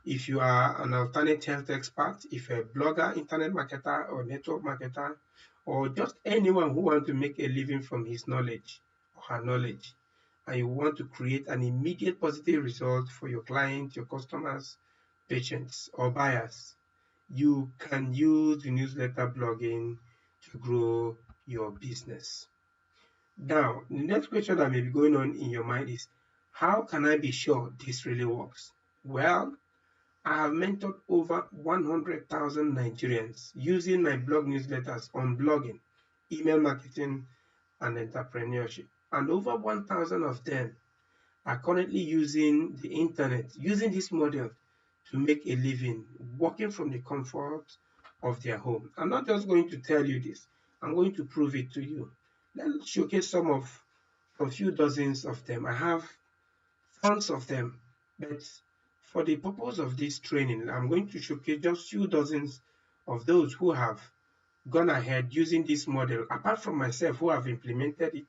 if you are an alternate health expert, if you're a blogger, internet marketer, or network marketer, or just anyone who wants to make a living from his knowledge or her knowledge, and you want to create an immediate positive result for your clients, your customers, patients, or buyers, you can use the newsletter blogging to grow your business. Now, the next question that may be going on in your mind is, how can I be sure this really works? Well, I have mentored over 100,000 Nigerians using my blog newsletters on blogging, email marketing, and entrepreneurship. And over 1,000 of them are currently using the internet, using this model to make a living, working from the comfort of their home. I'm not just going to tell you this, I'm going to prove it to you. Let's showcase some of a few dozens of them. I have tons of them, but for the purpose of this training, I'm going to showcase just few dozens of those who have gone ahead using this model, apart from myself who have implemented it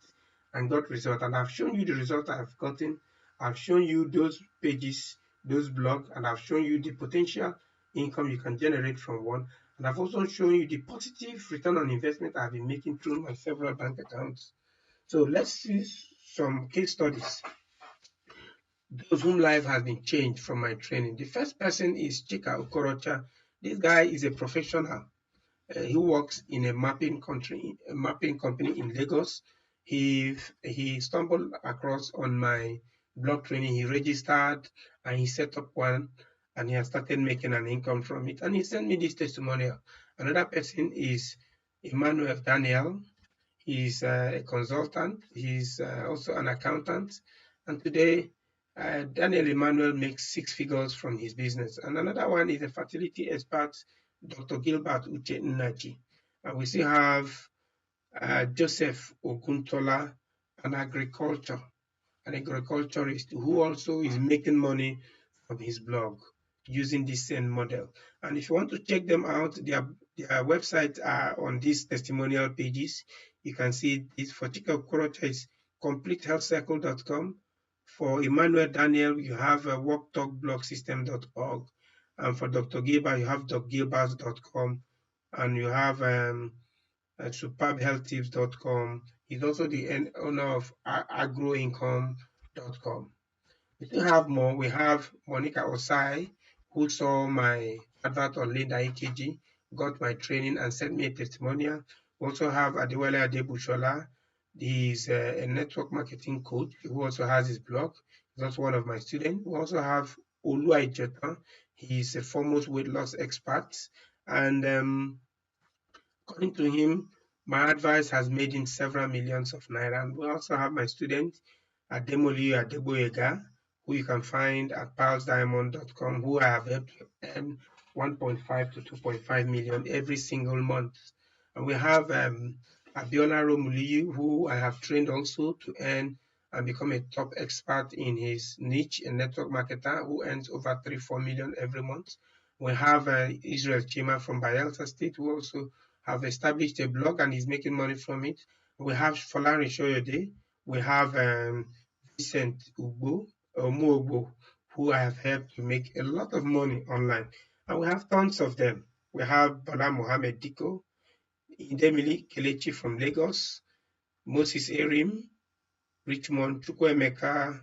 and got results. And I've shown you the results I've gotten. I've shown you those pages, those blogs, and I've shown you the potential income you can generate from one. And I've also shown you the positive return on investment I've been making through my several bank accounts. So let's see some case studies, those whom life has been changed from my training. The first person is Chika Okorocha. This guy is a professional. He works in a mapping company in Lagos. He stumbled across on my blog training. He registered and he set up one, and he has started making an income from it. And he sent me this testimonial. Another person is Emmanuel Daniel. He's a consultant. He's also an accountant. And today, Daniel Emmanuel makes 6 figures from his business. And another one is a fertility expert, Dr. Gilbert Uche Nnaji. And we still have Joseph Oguntola, an agriculturist who also is making money from his blog using this same model. And if you want to check them out, their websites are on these testimonial pages. You can see this. For Chika Okorocha is completehealthcircle.com. For Emmanuel Daniel, you have worktalkblogsystem.org. And for Dr. Gilbert, you have drgilbert.com. And you have superbhealthtips.com. He's also the owner of agroincome.com. We still have more. We have Monica Osai, who saw my advert on Linda EKG, got my training and sent me a testimonial. We also have Adewale Adebushola. He's a network marketing coach who also has his blog. He's also one of my students. We also have Olua Ijeta. He's a foremost weight loss expert. And according to him, my advice has made him several millions of naira. And we also have my student, Ademoli Adeboyega, who you can find at palsdiamond.com, who I have helped earn 1.5 to 2.5 million every single month. And we have Abiola Romuliyu, who I have trained also to earn and become a top expert in his niche, a network marketer who earns over 3-4 million every month. We have Israel Chima from Bayelsa State, who also have established a blog and is making money from it. We have Folari Shoyode. We have Vincent Umuogbo, who I have helped to make a lot of money online. And we have tons of them. We have Bala Mohammed Diko, Indemili Kelechi from Lagos, Moses Erim, Richmond Chukwemeka,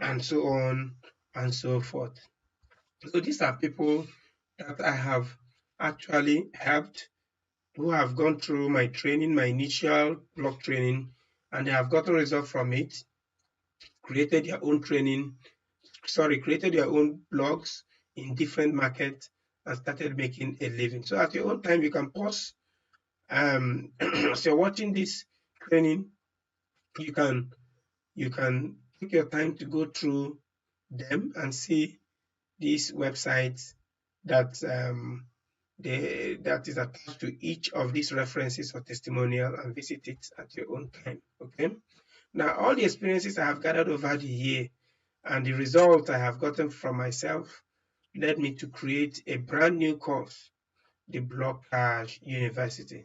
and so on and so forth. So these are people that I have actually helped, who have gone through my training, my initial blog training, and they have gotten results from it, created their own blogs in different markets, and started making a living. So at your own time, you can pause. As you're watching this training, you can take your time to go through them and see these websites that that is attached to each of these references or testimonial, and visit it at your own time. Okay. Now, all the experiences I have gathered over the year and the results I have gotten from myself led me to create a brand new course, the Blockage University.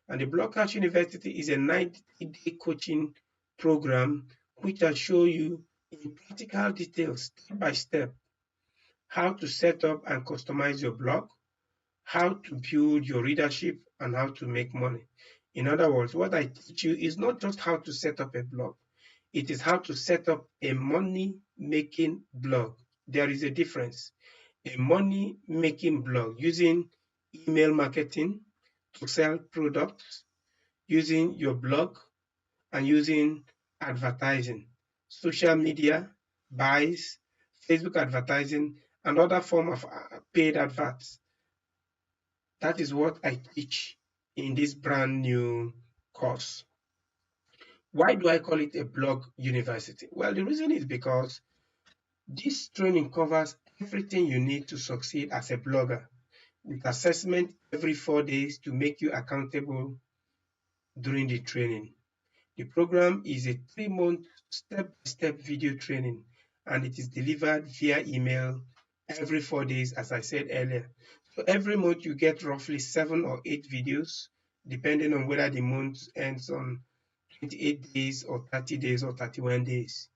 And the Blockage University is a 90-day coaching program which will show you in practical details, step by step, how to set up and customize your blog, how to build your readership, and how to make money. In other words, what I teach you is not just how to set up a blog, it is how to set up a money making blog. There is a difference. A money making blog using email marketing to sell products, using your blog, and using advertising, social media, buys, Facebook advertising, and other form of paid adverts. That is what I teach in this brand new course. Why do I call it a blog university? Well, the reason is because this training covers everything you need to succeed as a blogger, with assessment every 4 days to make you accountable during the training. The program is a 3-month step-by-step video training, and it is delivered via email every 4 days, as I said earlier. So every month you get roughly 7 or 8 videos, depending on whether the month ends on 28 days or 30 days or 31 days.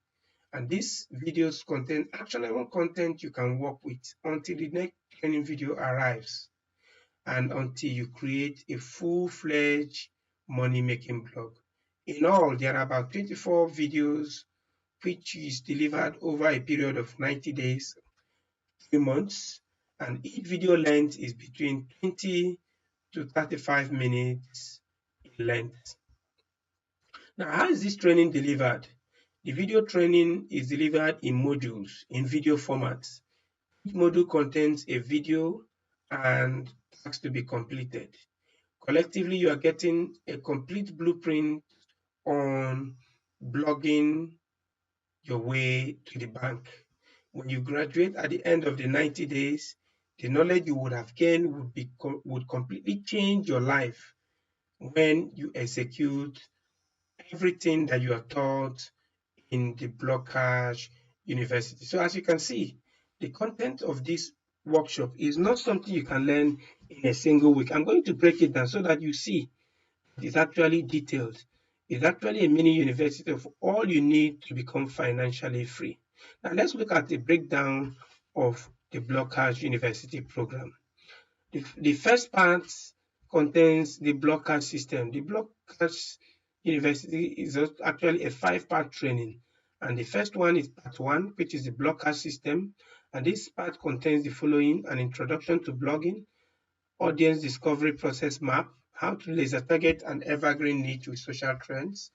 And these videos contain actionable content you can work with until the next training video arrives and until you create a full-fledged money-making blog. In all, there are about 24 videos which is delivered over a period of 90 days, 3 months, and each video length is between 20 to 35 minutes in length. Now, how is this training delivered? The video training is delivered in modules in video formats. Each module contains a video and tasks to be completed. Collectively, you are getting a complete blueprint on blogging your way to the bank. When you graduate at the end of the 90 days, the knowledge you would have gained would completely change your life when you execute everything that you are taught in the Blockage University. So as you can see, the content of this workshop is not something you can learn in a single week. I'm going to break it down so that you see it's actually detailed. It's actually a mini university of all you need to become financially free. Now let's look at the breakdown of the Blockage University program. The first part contains the Blockage system. The Blockage University is actually a 5-part training. And the first one is part 1, which is the Blockage system. And this part contains the following: an introduction to blogging, audience discovery process map, how to laser target an evergreen niche with social trends,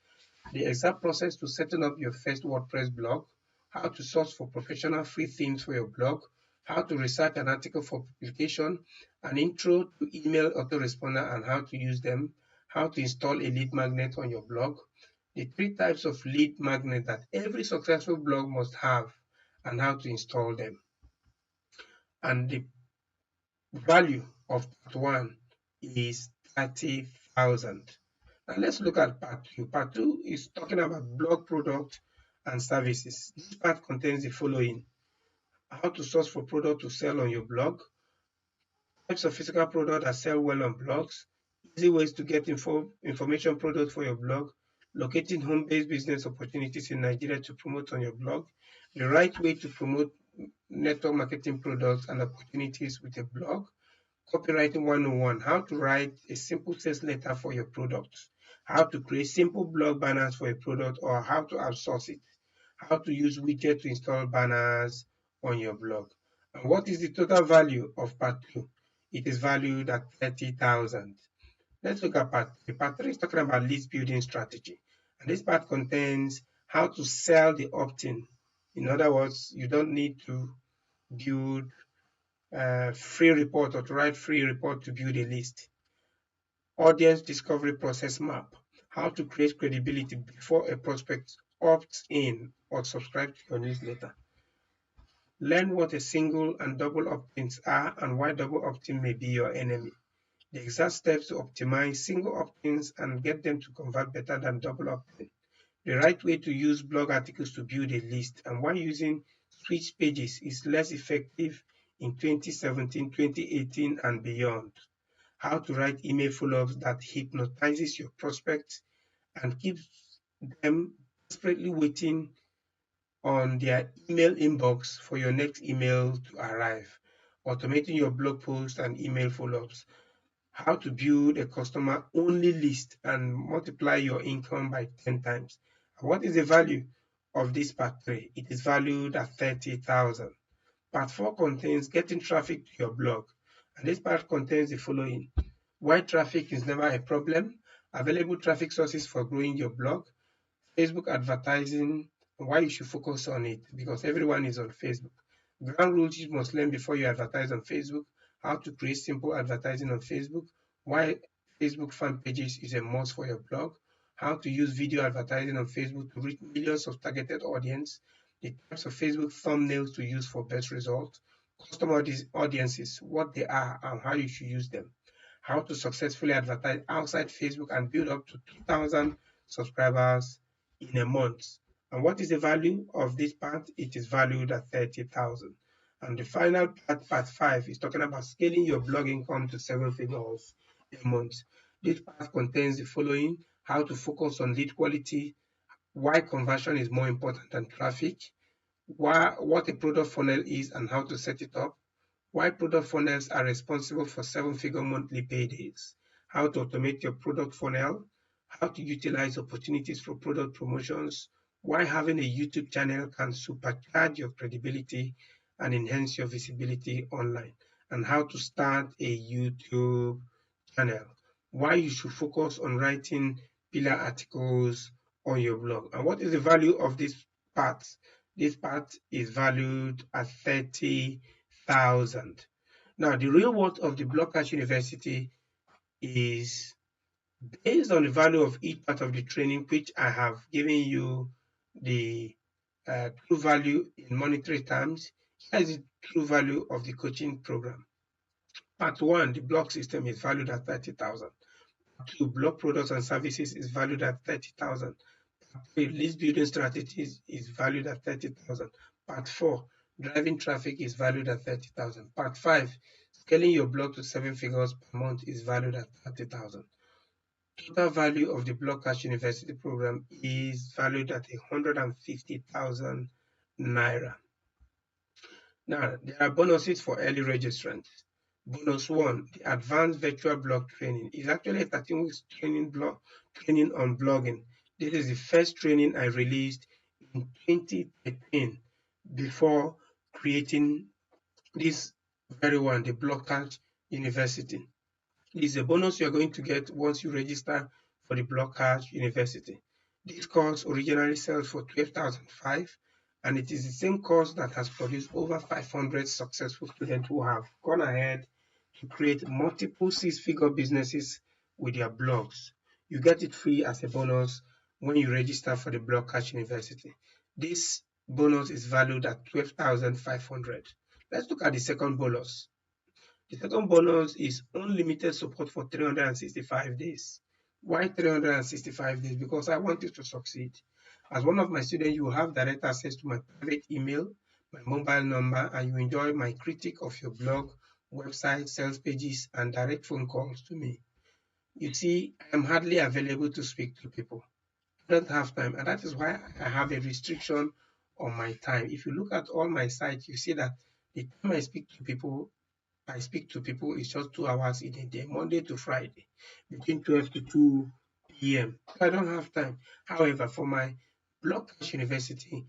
the exact process to setting up your first WordPress blog, how to source for professional free themes for your blog, how to research an article for publication, an intro to email autoresponder and how to use them, how to install a lead magnet on your blog, the 3 types of lead magnet that every successful blog must have, and how to install them. And the value of part 1 is 30,000. Now let's look at part 2. Part 2 is talking about blog products and services. This part contains the following: how to source for product to sell on your blog, types of physical products that sell well on blogs, easy ways to get information products for your blog, locating home-based business opportunities in Nigeria to promote on your blog, the right way to promote network marketing products and opportunities with a blog, copywriting 101, how to write a simple sales letter for your product, how to create simple blog banners for a product or how to outsource it, how to use widgets to install banners on your blog. And what is the total value of part 2? It is valued at 30,000. Let's look at part 3. Part 3 is talking about list building strategy. And this part contains how to sell the opt-in. In other words, you don't need to build free report or to write free report to build a list. Audience discovery process map, how to create credibility before a prospect opts in or subscribes to your newsletter. Learn what a single and double opt-ins are and why double opt-in may be your enemy. The exact steps to optimize single opt-ins and get them to convert better than double opt-in. The right way to use blog articles to build a list and why using switch pages is less effective in 2017, 2018 and beyond. How to write email follow-ups that hypnotizes your prospects and keeps them desperately waiting on their email inbox for your next email to arrive. Automating your blog posts and email follow-ups. How to build a customer only list and multiply your income by 10 times. What is the value of this part 3? It is valued at 30,000. Part 4 contains getting traffic to your blog. And this part contains the following: why traffic is never a problem, available traffic sources for growing your blog, Facebook advertising, why you should focus on it because everyone is on Facebook. Ground rules you must learn before you advertise on Facebook, how to create simple advertising on Facebook, why Facebook fan pages is a must for your blog, how to use video advertising on Facebook to reach millions of targeted audience, the types of Facebook thumbnails to use for best results, customer audiences, what they are and how you should use them, how to successfully advertise outside Facebook and build up to 2,000 subscribers in a month. And what is the value of this part? It is valued at 30,000. And the final part, part 5, is talking about scaling your blog income to 7 figures a month. This part contains the following: how to focus on lead quality, why conversion is more important than traffic, what a product funnel is and how to set it up, why product funnels are responsible for 7-figure monthly paydays, how to automate your product funnel, how to utilize opportunities for product promotions, why having a YouTube channel can supercharge your credibility and enhance your visibility online, and how to start a YouTube channel, why you should focus on writing pillar articles on your blog, and what is the value of this part. This part is valued at 30,000. Now, the real worth of the Blog Cash University is based on the value of each part of the training, which I have given you the true value in monetary terms. Here is the true value of the coaching program. Part 1, the blog system is valued at 30,000. Part 2, blog products and services is valued at 30,000. Part 3, list building strategies is valued at 30,000. Part 4, driving traffic is valued at 30,000. Part 5, scaling your blog to 7 figures per month is valued at 30,000. Total value of the Blog Cash University program is valued at 150,000 naira. Now, there are bonuses for early registrants. Bonus 1, the advanced virtual blog training is actually a 13 weeks training on blogging. This is the first training I released in 2013 before creating this very one, the Blog Cash University. This is a bonus you're going to get once you register for the Blog Cash University. This course originally sells for 12,500 and it is the same course that has produced over 500 successful students who have gone ahead to create multiple 6-figure businesses with their blogs. You get it free as a bonus when you register for the Blog Cash University. This bonus is valued at 12,500. Let's look at the second bonus. The second bonus is unlimited support for 365 days. Why 365 days? Because I want you to succeed. As one of my students, you will have direct access to my private email, my mobile number, and you enjoy my critique of your blog, website, sales pages, and direct phone calls to me. You see, I am hardly available to speak to people. I don't have time, and that is why I have a restriction on my time. If you look at all my sites, you see that the time I speak to people is just 2 hours in a day, Monday to Friday, between 12 to 2 p.m. I don't have time. However, for my Blog Cash University,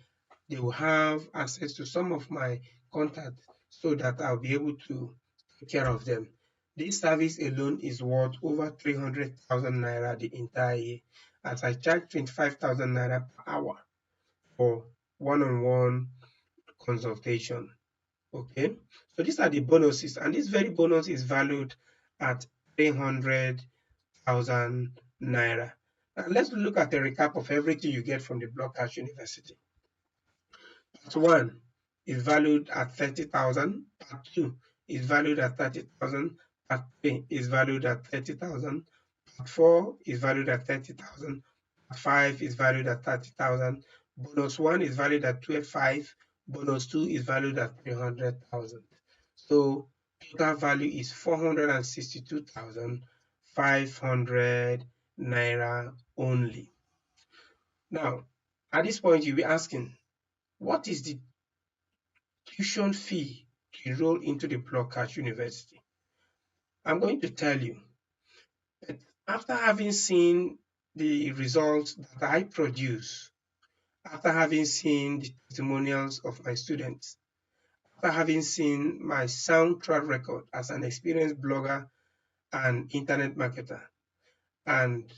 they will have access to some of my contacts so that I'll be able to take care of them. This service alone is worth over 300,000 naira the entire year, as I charge 25,000 naira per hour for one-on-one consultation. Okay, so these are the bonuses, and this very bonus is valued at 300,000 naira. Now let's look at a recap of everything you get from the Block Cash University. Part 1 is valued at 30,000. Part 2 is valued at 30,000. Part 3 is valued at 30,000. Part 4 is valued at 30,000. Part 5 is valued at 30,000. Bonus 1 is valued at 12,500. Bonus 2 is valued at 300,000. So total value is 462,500 naira only. Now, at this point, you'll be asking, what is the tuition fee to enroll into the Block Cash University? I'm going to tell you. But after having seen the results that I produce, after having seen the testimonials of my students, after having seen my sound track record as an experienced blogger and internet marketer, and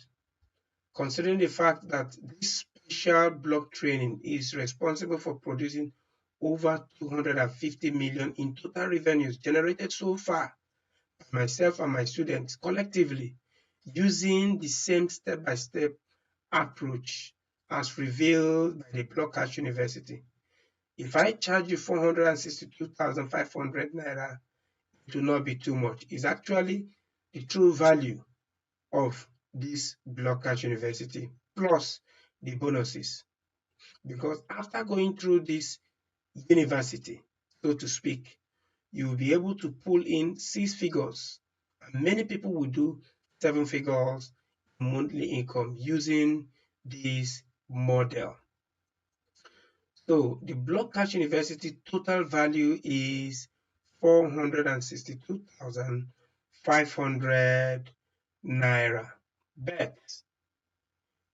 considering the fact that this special blog training is responsible for producing over 250 million in total revenues generated so far by myself and my students collectively using the same step-by-step approach as revealed by the Block Cash University. If I charge you 462,500 naira, it will not be too much. It's actually the true value of this Block Cash University plus the bonuses. Because after going through this university, so to speak, you will be able to pull in 6 figures. And many people will do 7 figures monthly income using this model. So the Block Cash University total value is 462,500 naira. But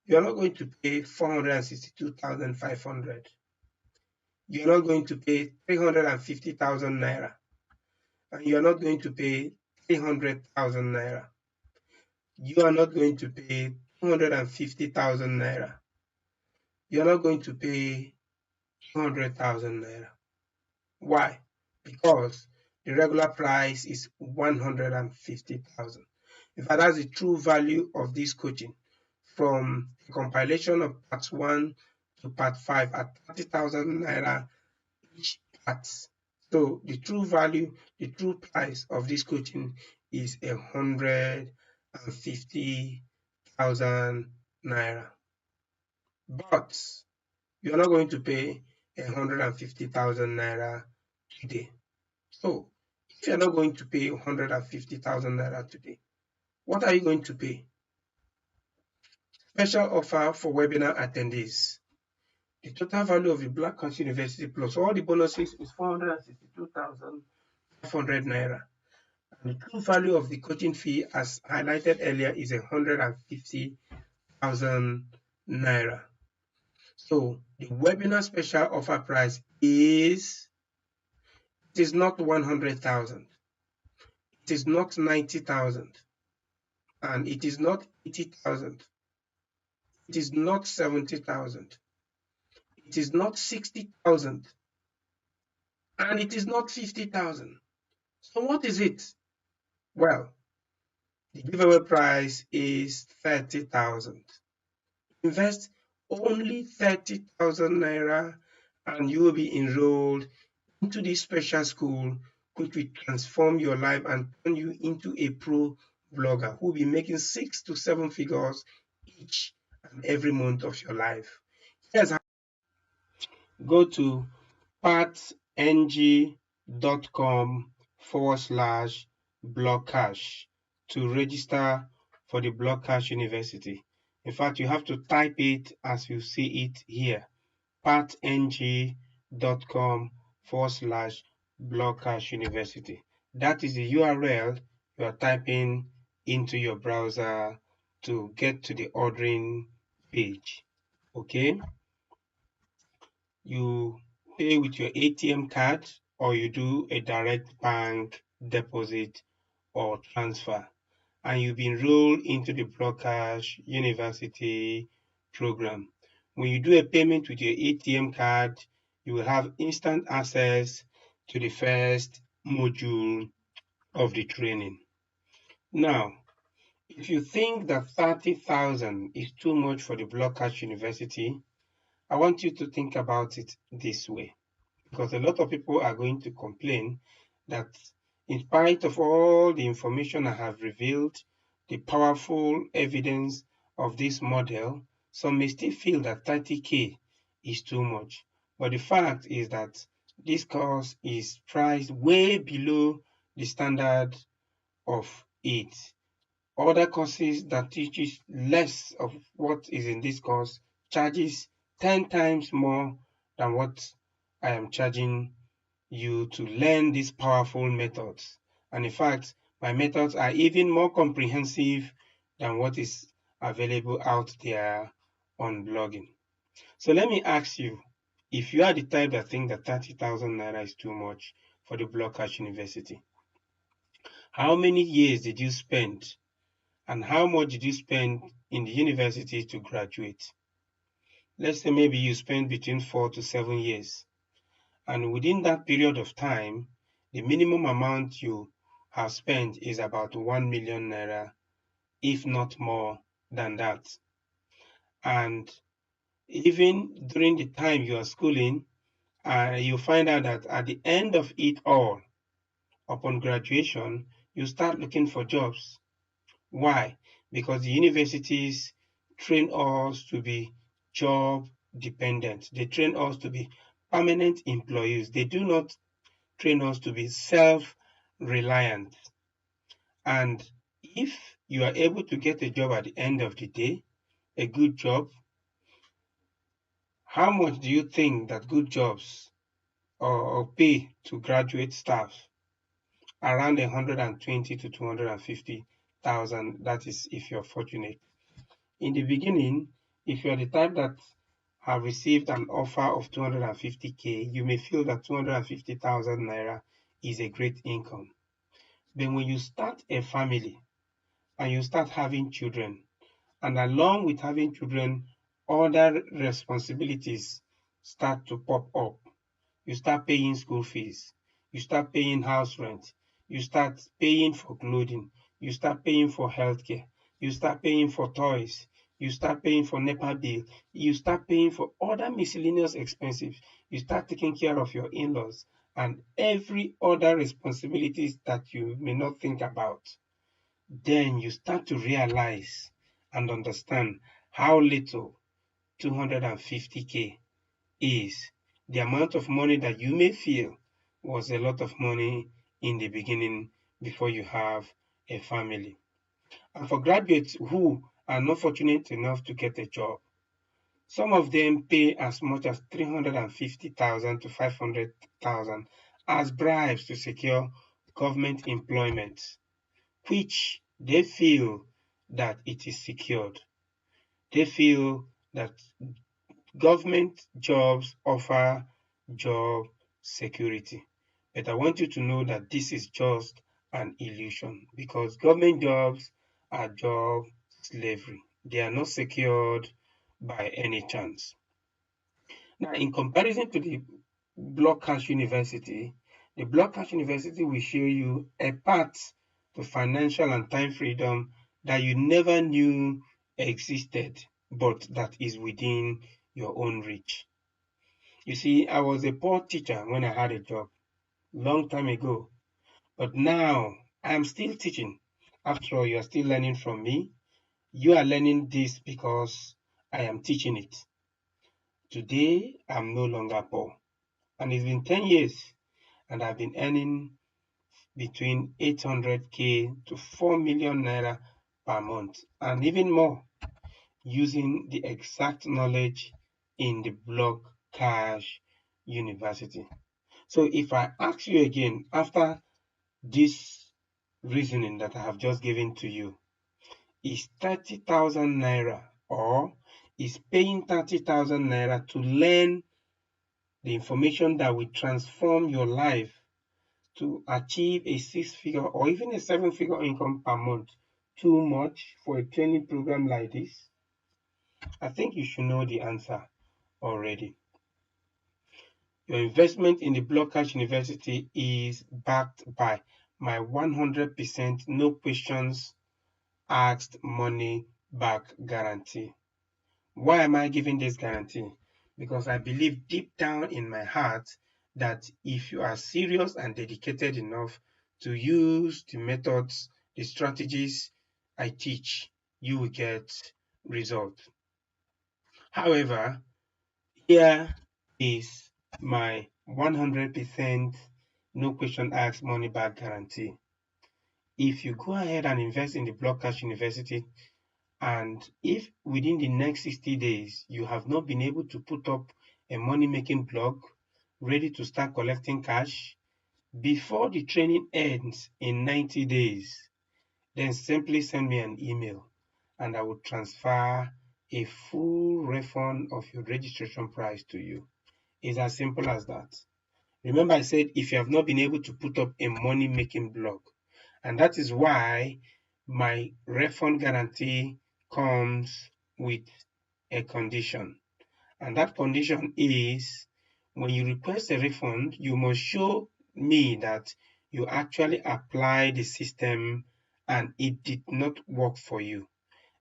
you are not going to pay 462,500. You are not going to pay 350,000 naira. And you are not going to pay 300,000 naira. You are not going to pay 250,000 naira. You are not going to pay 200,000 naira. Why? Because the regular price is 150,000. In fact, that's the true value of this coaching from the compilation of part 1 to part 5 at 30,000 naira each part. So the true value, the true price of this coaching is 150,000 naira. But you are not going to pay 150,000 naira today. So if you're not going to pay 150,000 naira today, what are you going to pay? Special offer for webinar attendees. The total value of the Black Country University plus all the bonuses is 462,500 naira. And the true value of the coaching fee, as highlighted earlier, is 150,000 naira. So the webinar special offer price is, it is not 100,000. It is not 90,000. And it is not 80,000. It is not 70,000. It is not 60,000. And it is not 50,000. So what is it? Well, the giveaway price is 30,000. Invest only 30,000 naira and you will be enrolled into this special school which will transform your life and turn you into a pro blogger who will be making 6 to 7 figures each and every month of your life. Here's how. Go to partng.com/blockcash to register for the Block Cash University. In fact, you have to type it as you see it here, partng.com/blockcash university. That is the URL you are typing into your browser to get to the ordering page. Okay, you pay with your ATM card or you do a direct bank deposit or transfer, and you'll be enrolled into the Block Cash University program. When you do a payment with your ATM card, you will have instant access to the first module of the training. Now, if you think that 30,000 is too much for the Block Cash University, I want you to think about it this way, because a lot of people are going to complain that in spite of all the information I have revealed, the powerful evidence of this model, some may still feel that 30K is too much. But the fact is that this course is priced way below the standard of it. Other courses that teaches less of what is in this course charges 10 times more than what I am charging you to learn these powerful methods. And in fact, my methods are even more comprehensive than what is available out there on blogging. So let me ask you, if you are the type that think that 30,000 naira is too much for the Block Cash University, how many years did you spend and how much did you spend in the university to graduate? Let's say maybe you spent between 4 to 7 years. And within that period of time, the minimum amount you have spent is about 1 million naira, if not more than that. And even during the time you are schooling, you find out that at the end of it all, upon graduation, you start looking for jobs. Why? Because the universities train us to be job dependent. They train us to be permanent employees. They do not train us to be self-reliant. And if you are able to get a job at the end of the day, a good job, how much do you think that good jobs or pay to graduate staff? Around 120 to 250,000. That is if you're fortunate. In the beginning, if you're the type that have received an offer of 250K, you may feel that 250,000 naira is a great income. Then when you start a family and you start having children, and along with having children, other responsibilities start to pop up. You start paying school fees, you start paying house rent, you start paying for clothing, you start paying for healthcare, you start paying for toys, you start paying for NEPA bill, you start paying for other miscellaneous expenses, you start taking care of your in-laws and every other responsibilities that you may not think about. Then you start to realize and understand how little 250K is. The amount of money that you may feel was a lot of money in the beginning before you have a family. And for graduates who are not fortunate enough to get a job, some of them pay as much as 350,000 to 500,000 as bribes to secure government employment, which they feel that it is secured. They feel that government jobs offer job security. But I want you to know that this is just an illusion because government jobs are job slavery. They are not secured by any chance. Now, in comparison to the Block Cash University, the Block Cash University will show you a path to financial and time freedom that you never knew existed, but that is within your own reach. You see, I was a poor teacher when I had a job long time ago, but now I'm still teaching. After all, you are still learning from me. You are learning this because I am teaching it. Today, I'm no longer poor. And it's been 10 years and I've been earning between 800K to 4 million naira per month and even more using the exact knowledge in the Block Cash University. So if I ask you again after this reasoning that I have just given to you, is 30,000 naira or is paying 30,000 naira to learn the information that will transform your life to achieve a 6-figure or even a 7-figure income per month too much for a training program like this? I think you should know the answer already. Your investment in the Block Cash University is backed by my 100% no questions asked money back guarantee. Why am I giving this guarantee? Because I believe deep down in my heart that if you are serious and dedicated enough to use the methods, the strategies I teach, you will get results. However, here is my 100% no question asked money back guarantee. If you go ahead and invest in the Block Cash University, and if within the next 60 days you have not been able to put up a money making blog ready to start collecting cash before the training ends in 90 days, then simply send me an email and I will transfer a full refund of your registration price to you. It's as simple as that. Remember, I said if you have not been able to put up a money making blog, and that is why my refund guarantee comes with a condition. And that condition is when you request a refund, you must show me that you actually apply the system and it did not work for you.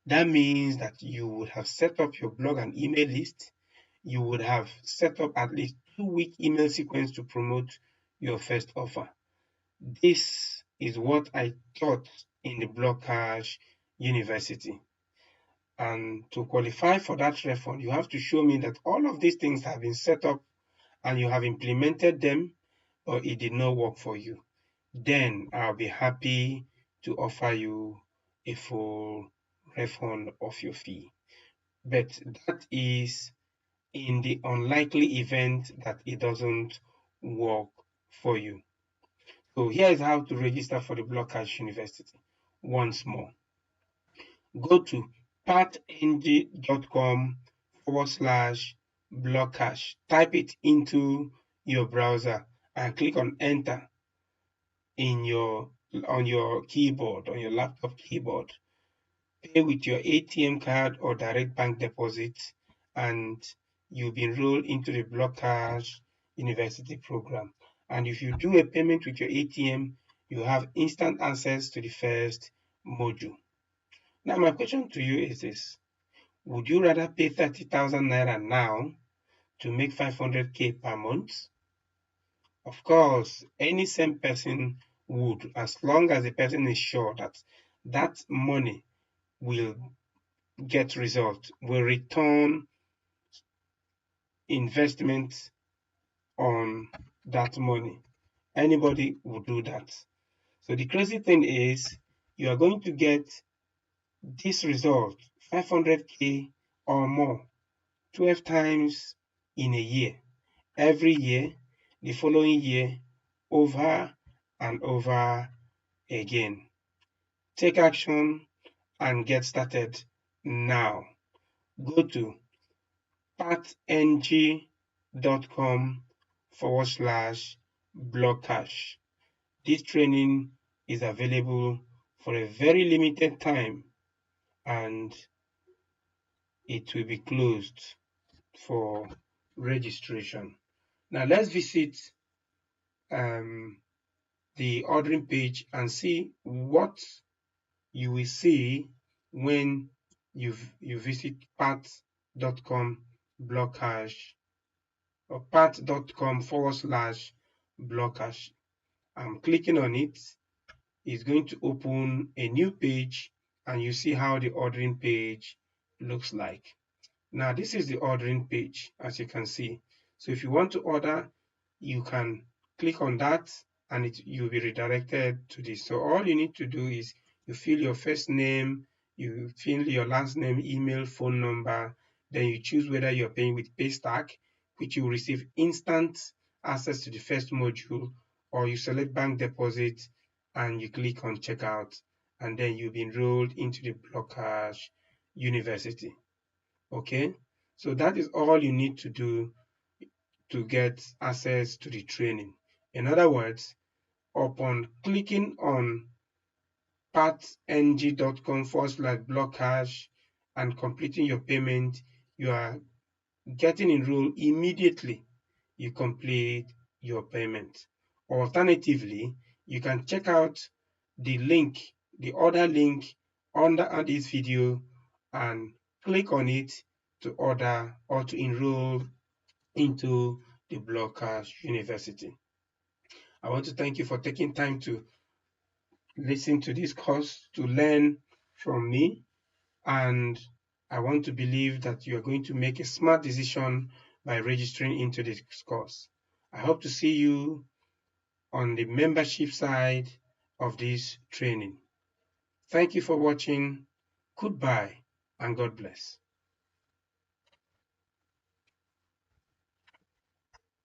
That means that you would have set up your blog and email list. You would have set up at least 2-week email sequence to promote your first offer. This is what I taught in the Block Cash University. And to qualify for that refund, you have to show me that all of these things have been set up and you have implemented them, or it did not work for you. Then I'll be happy to offer you a full refund of your fee. But that is in the unlikely event that it doesn't work for you. So here is how to register for the Block Cash University. Once more, go to patng.com/blockcash. Type it into your browser and click on enter in on your keyboard, on your laptop keyboard. Pay with your ATM card or direct bank deposit, and you'll be enrolled into the Block Cash University program. And if you do a payment with your ATM, you have instant access to the first module. Now, my question to you is this: would you rather pay 30,000 naira now to make 500k per month? Of course, any same person would, as long as the person is sure that that money will get result, will return investment on that money. Anybody would do that. So the crazy thing is you are going to get this result, 500k or more, 12 times in a year. Every year, the following year, over and over again. Take action and get started now. Go to patng.com/blockcash. This training is available for a very limited time and it will be closed for registration. Now let's visit the ordering page and see what you will see when you visit pat.com/blockcash or pat.com/blockcash. I'm clicking on it. It's going to open a new page and you see how the ordering page looks like. Now this is the ordering page, as you can see. So if you want to order, you can click on that and you'll be redirected to this. So all you need to do is you fill your first name, you fill your last name, email, phone number, then you choose whether you're paying with Paystack, which you will receive instant access to the first module, or you select bank deposit and you click on checkout, and then you'll be enrolled into the Block Cash University. Okay, so that is all you need to do to get access to the training. In other words, upon clicking on patng.com/blockcash and completing your payment, you are getting enrolled immediately. you complete your payment. Alternatively, you can check out the link, the other link under this video, and click on it to order or to enroll into the Blockers University. I want to thank you for taking time to listen to this course, to learn from me, and I want to believe that you are going to make a smart decision by registering into this course. I hope to see you on the membership side of this training. Thank you for watching. Goodbye and God bless.